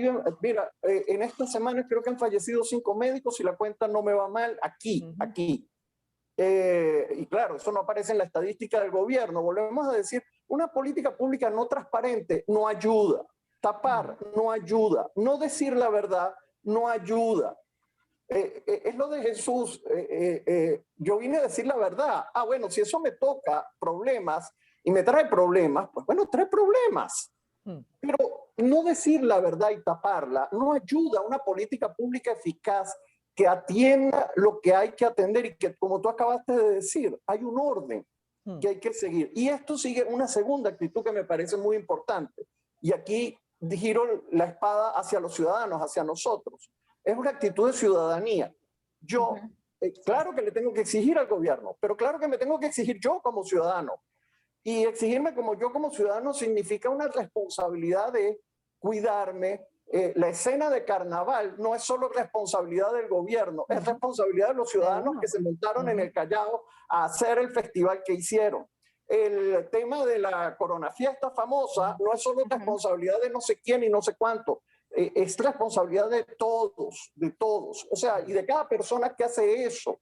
mira, en esta semana creo que han fallecido 5 médicos, si la cuenta no me va mal, aquí. Y claro, eso no aparece en la estadística del gobierno. Volvemos a decir, una política pública no transparente no ayuda. Tapar no ayuda. No decir la verdad no ayuda. Es lo de Jesús. Yo vine a decir la verdad. Bueno, si eso me toca problemas y me trae problemas, pues bueno, trae problemas. Pero no decir la verdad y taparla no ayuda a una política pública eficaz que atienda lo que hay que atender, y que, como tú acabaste de decir, hay un orden que hay que seguir. Y esto sigue una segunda actitud que me parece muy importante. Y aquí giro la espada hacia los ciudadanos, hacia nosotros. Es una actitud de ciudadanía. Yo, claro que le tengo que exigir al gobierno, pero claro que me tengo que exigir yo como ciudadano. Y exigirme como yo como ciudadano significa una responsabilidad de cuidarme. La escena de carnaval no es solo responsabilidad del gobierno, es responsabilidad de los ciudadanos que se montaron en el Callao a hacer el festival que hicieron. El tema de la coronafiesta famosa no es solo responsabilidad de no sé quién y no sé cuánto, es responsabilidad de todos, o sea, y de cada persona que hace eso,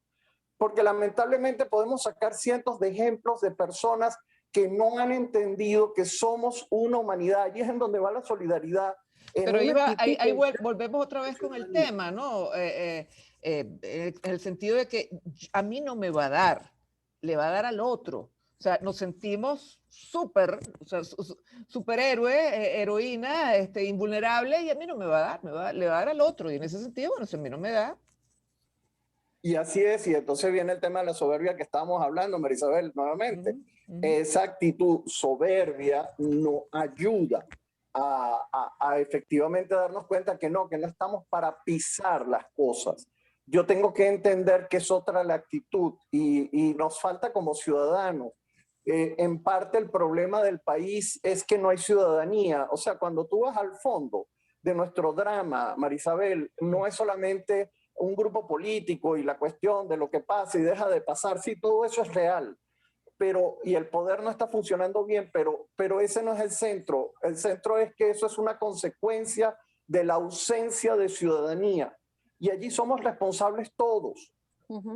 porque lamentablemente podemos sacar cientos de ejemplos de personas que no han entendido que somos una humanidad, y es en donde va la solidaridad. Pero Iva, ahí volvemos otra vez con el tema, ¿no? En el sentido de que a mí no me va a dar, le va a dar al otro. O sea, nos sentimos superhéroe, heroína, invulnerable, y a mí no me va a dar, le va a dar al otro. Y en ese sentido, bueno, si a mí no me da. Y así es, y entonces viene el tema de la soberbia que estábamos hablando, Marisabel, nuevamente. Esa actitud soberbia no ayuda a efectivamente darnos cuenta que no estamos para pisar las cosas. Yo tengo que entender que es otra la actitud, y nos falta como ciudadanos. En parte el problema del país es que no hay ciudadanía. O sea, cuando tú vas al fondo de nuestro drama, Marisabel, no es solamente un grupo político y la cuestión de lo que pasa y deja de pasar. Sí, todo eso es real, y el poder no está funcionando bien, pero ese no es el centro. El centro es que eso es una consecuencia de la ausencia de ciudadanía, y allí somos responsables todos.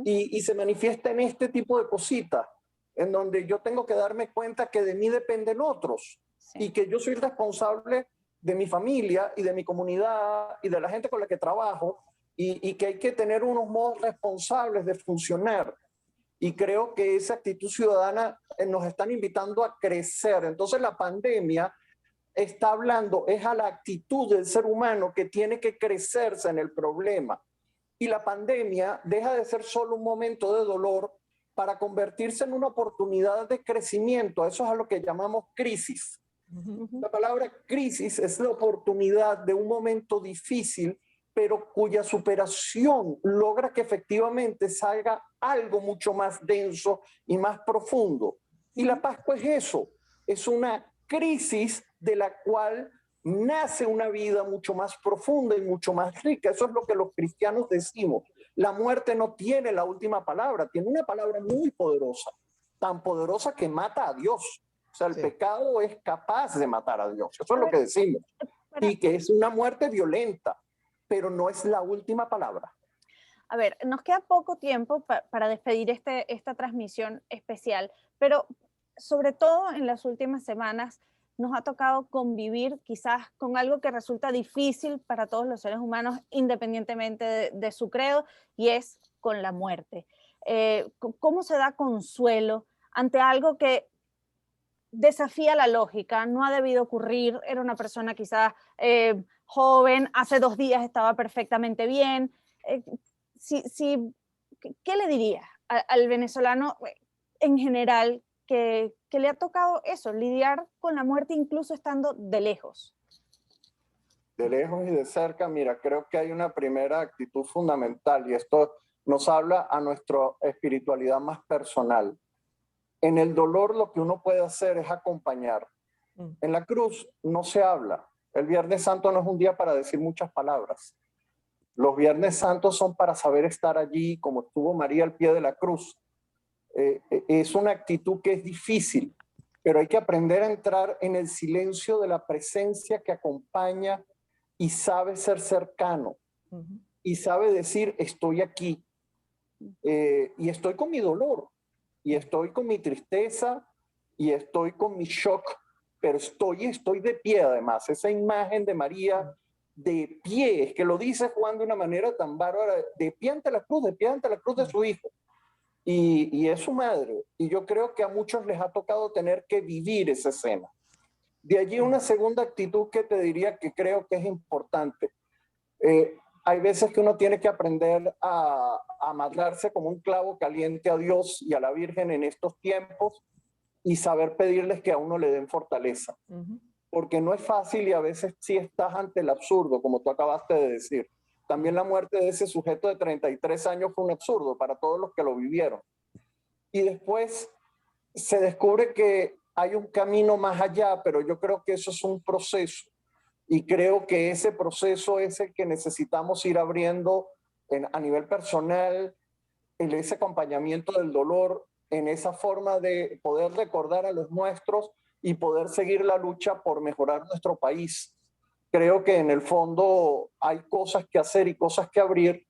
Y se manifiesta en este tipo de cositas, en donde yo tengo que darme cuenta que de mí dependen otros, y que yo soy responsable de mi familia y de mi comunidad y de la gente con la que trabajo, y que hay que tener unos modos responsables de funcionar. Y creo que esa actitud ciudadana nos están invitando a crecer. Entonces la pandemia está hablando, es a la actitud del ser humano que tiene que crecerse en el problema. Y la pandemia deja de ser solo un momento de dolor para convertirse en una oportunidad de crecimiento. Eso es a lo que llamamos crisis. La palabra crisis es la oportunidad de un momento difícil, pero cuya superación logra que efectivamente salga algo mucho más denso y más profundo. Y la Pascua es eso, es una crisis de la cual nace una vida mucho más profunda y mucho más rica. Eso es lo que los cristianos decimos. La muerte no tiene la última palabra, tiene una palabra muy poderosa, tan poderosa que mata a Dios. O sea, el pecado es capaz de matar a Dios. Eso es lo que decimos. Y que es una muerte violenta, pero no es la última palabra. A ver, nos queda poco tiempo para despedir esta transmisión especial, pero sobre todo en las últimas semanas nos ha tocado convivir quizás con algo que resulta difícil para todos los seres humanos, independientemente de su credo, y es con la muerte. ¿Cómo se da consuelo ante algo que desafía la lógica? No ha debido ocurrir, era una persona quizás joven, hace 2 días estaba perfectamente bien. ¿Qué le diría al venezolano en general que le ha tocado eso, lidiar con la muerte incluso estando de lejos? De lejos y de cerca, mira, creo que hay una primera actitud fundamental, y esto nos habla a nuestra espiritualidad más personal. En el dolor lo que uno puede hacer es acompañar. En la cruz no se habla. El Viernes Santo no es un día para decir muchas palabras. Los Viernes Santos son para saber estar allí, como estuvo María al pie de la cruz. Es una actitud que es difícil, pero hay que aprender a entrar en el silencio de la presencia que acompaña y sabe ser cercano. Y sabe decir, estoy aquí. Y estoy con mi dolor, y estoy con mi tristeza, y estoy con mi shock, pero estoy de pie además. Esa imagen de María de pie, es que lo dice Juan de una manera tan bárbara, de pie ante la cruz de su hijo. Y es su madre. Y yo creo que a muchos les ha tocado tener que vivir esa escena. De allí una segunda actitud que te diría que creo que es importante. Hay veces que uno tiene que aprender a amarrarse como un clavo caliente a Dios y a la Virgen en estos tiempos y saber pedirles que a uno le den fortaleza. Porque no es fácil y a veces sí estás ante el absurdo, como tú acabaste de decir. También la muerte de ese sujeto de 33 años fue un absurdo para todos los que lo vivieron. Y después se descubre que hay un camino más allá, pero yo creo que eso es un proceso. Y creo que ese proceso es el que necesitamos ir abriendo a nivel personal, en ese acompañamiento del dolor, en esa forma de poder recordar a los nuestros y poder seguir la lucha por mejorar nuestro país. Creo que en el fondo hay cosas que hacer y cosas que abrir,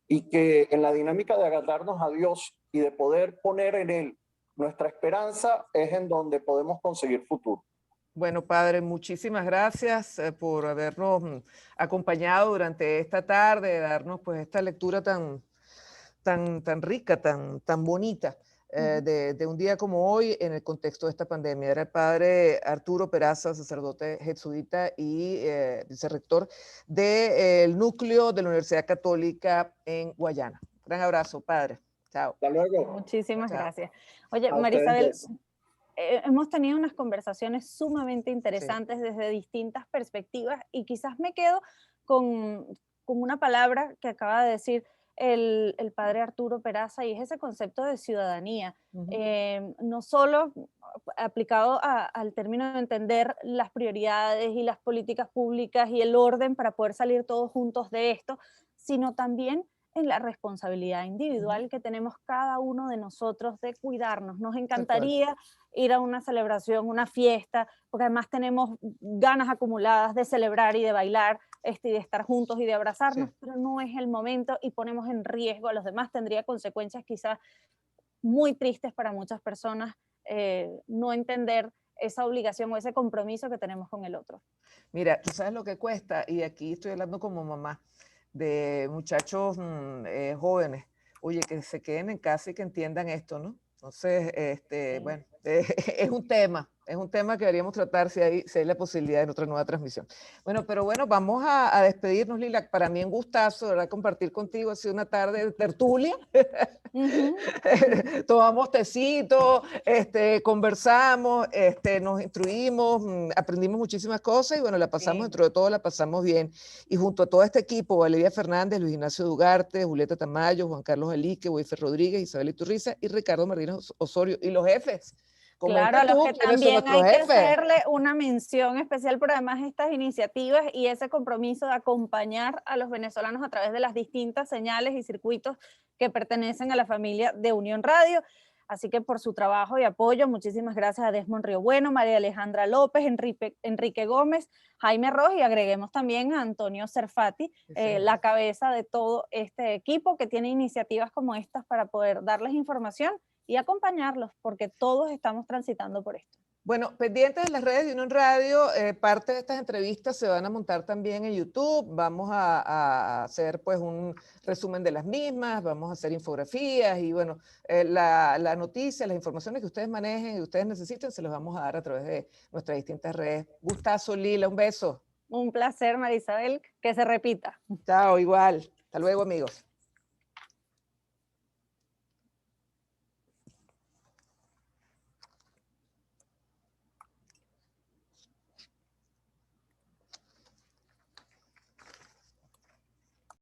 y que en la dinámica de agarrarnos a Dios y de poder poner en Él nuestra esperanza es en donde podemos conseguir futuro. Bueno, padre, muchísimas gracias por habernos acompañado durante esta tarde, darnos pues esta lectura tan rica, tan bonita de un día como hoy en el contexto de esta pandemia. Era el padre Arturo Peraza, sacerdote jesuita y vicerrector del núcleo de la Universidad Católica en Guayana. Gran abrazo, padre. Chao. Hasta luego. Muchísimas Chao. gracias. Oye, A Marisabel, ustedes. hemos tenido unas conversaciones sumamente interesantes desde distintas perspectivas, y quizás me quedo con una palabra que acaba de decir el padre Arturo Peraza, y es ese concepto de ciudadanía. No solo aplicado al término de entender las prioridades y las políticas públicas y el orden para poder salir todos juntos de esto, sino también en la responsabilidad individual que tenemos cada uno de nosotros de cuidarnos. Nos encantaría ir a una celebración, una fiesta, porque además tenemos ganas acumuladas de celebrar y de bailar, y de estar juntos y de abrazarnos, pero no es el momento y ponemos en riesgo a los demás. Tendría consecuencias quizás muy tristes para muchas personas no entender esa obligación o ese compromiso que tenemos con el otro. Mira, tú sabes lo que cuesta, y aquí estoy hablando como mamá, de muchachos jóvenes, oye, que se queden en casa y que entiendan esto, ¿no? Entonces, bueno, es un tema que deberíamos tratar si hay la posibilidad de otra nueva transmisión. Bueno, pero bueno, vamos a despedirnos, Lila. Para mí un gustazo, ¿verdad? Compartir contigo, ha sido una tarde de tertulia. Tomamos tecito, conversamos, nos instruimos, aprendimos muchísimas cosas y bueno, la pasamos, dentro de todo la pasamos bien. Y junto a todo este equipo, Valeria Fernández, Luis Ignacio Dugarte, Julieta Tamayo, Juan Carlos Alique, Weifer Rodríguez, Isabel Iturriza y Ricardo Martínez Osorio, y los jefes. Claro, a los que también hay que hacerle una mención especial por además estas iniciativas y ese compromiso de acompañar a los venezolanos a través de las distintas señales y circuitos que pertenecen a la familia de Unión Radio. Así que por su trabajo y apoyo, muchísimas gracias a Desmond Río Bueno, María Alejandra López, Enrique Gómez, Jaime Rojas, y agreguemos también a Antonio Cerfati, la cabeza de todo este equipo que tiene iniciativas como estas para poder darles información y acompañarlos, porque todos estamos transitando por esto. Bueno, pendientes de las redes de Unión Radio, parte de estas entrevistas se van a montar también en YouTube. Vamos a hacer pues un resumen de las mismas, vamos a hacer infografías y bueno, la noticia, las informaciones que ustedes manejen y ustedes necesiten, se las vamos a dar a través de nuestras distintas redes. Gustazo, Lila, un beso. Un placer, Marisabel, que se repita. Chao, igual. Hasta luego, amigos.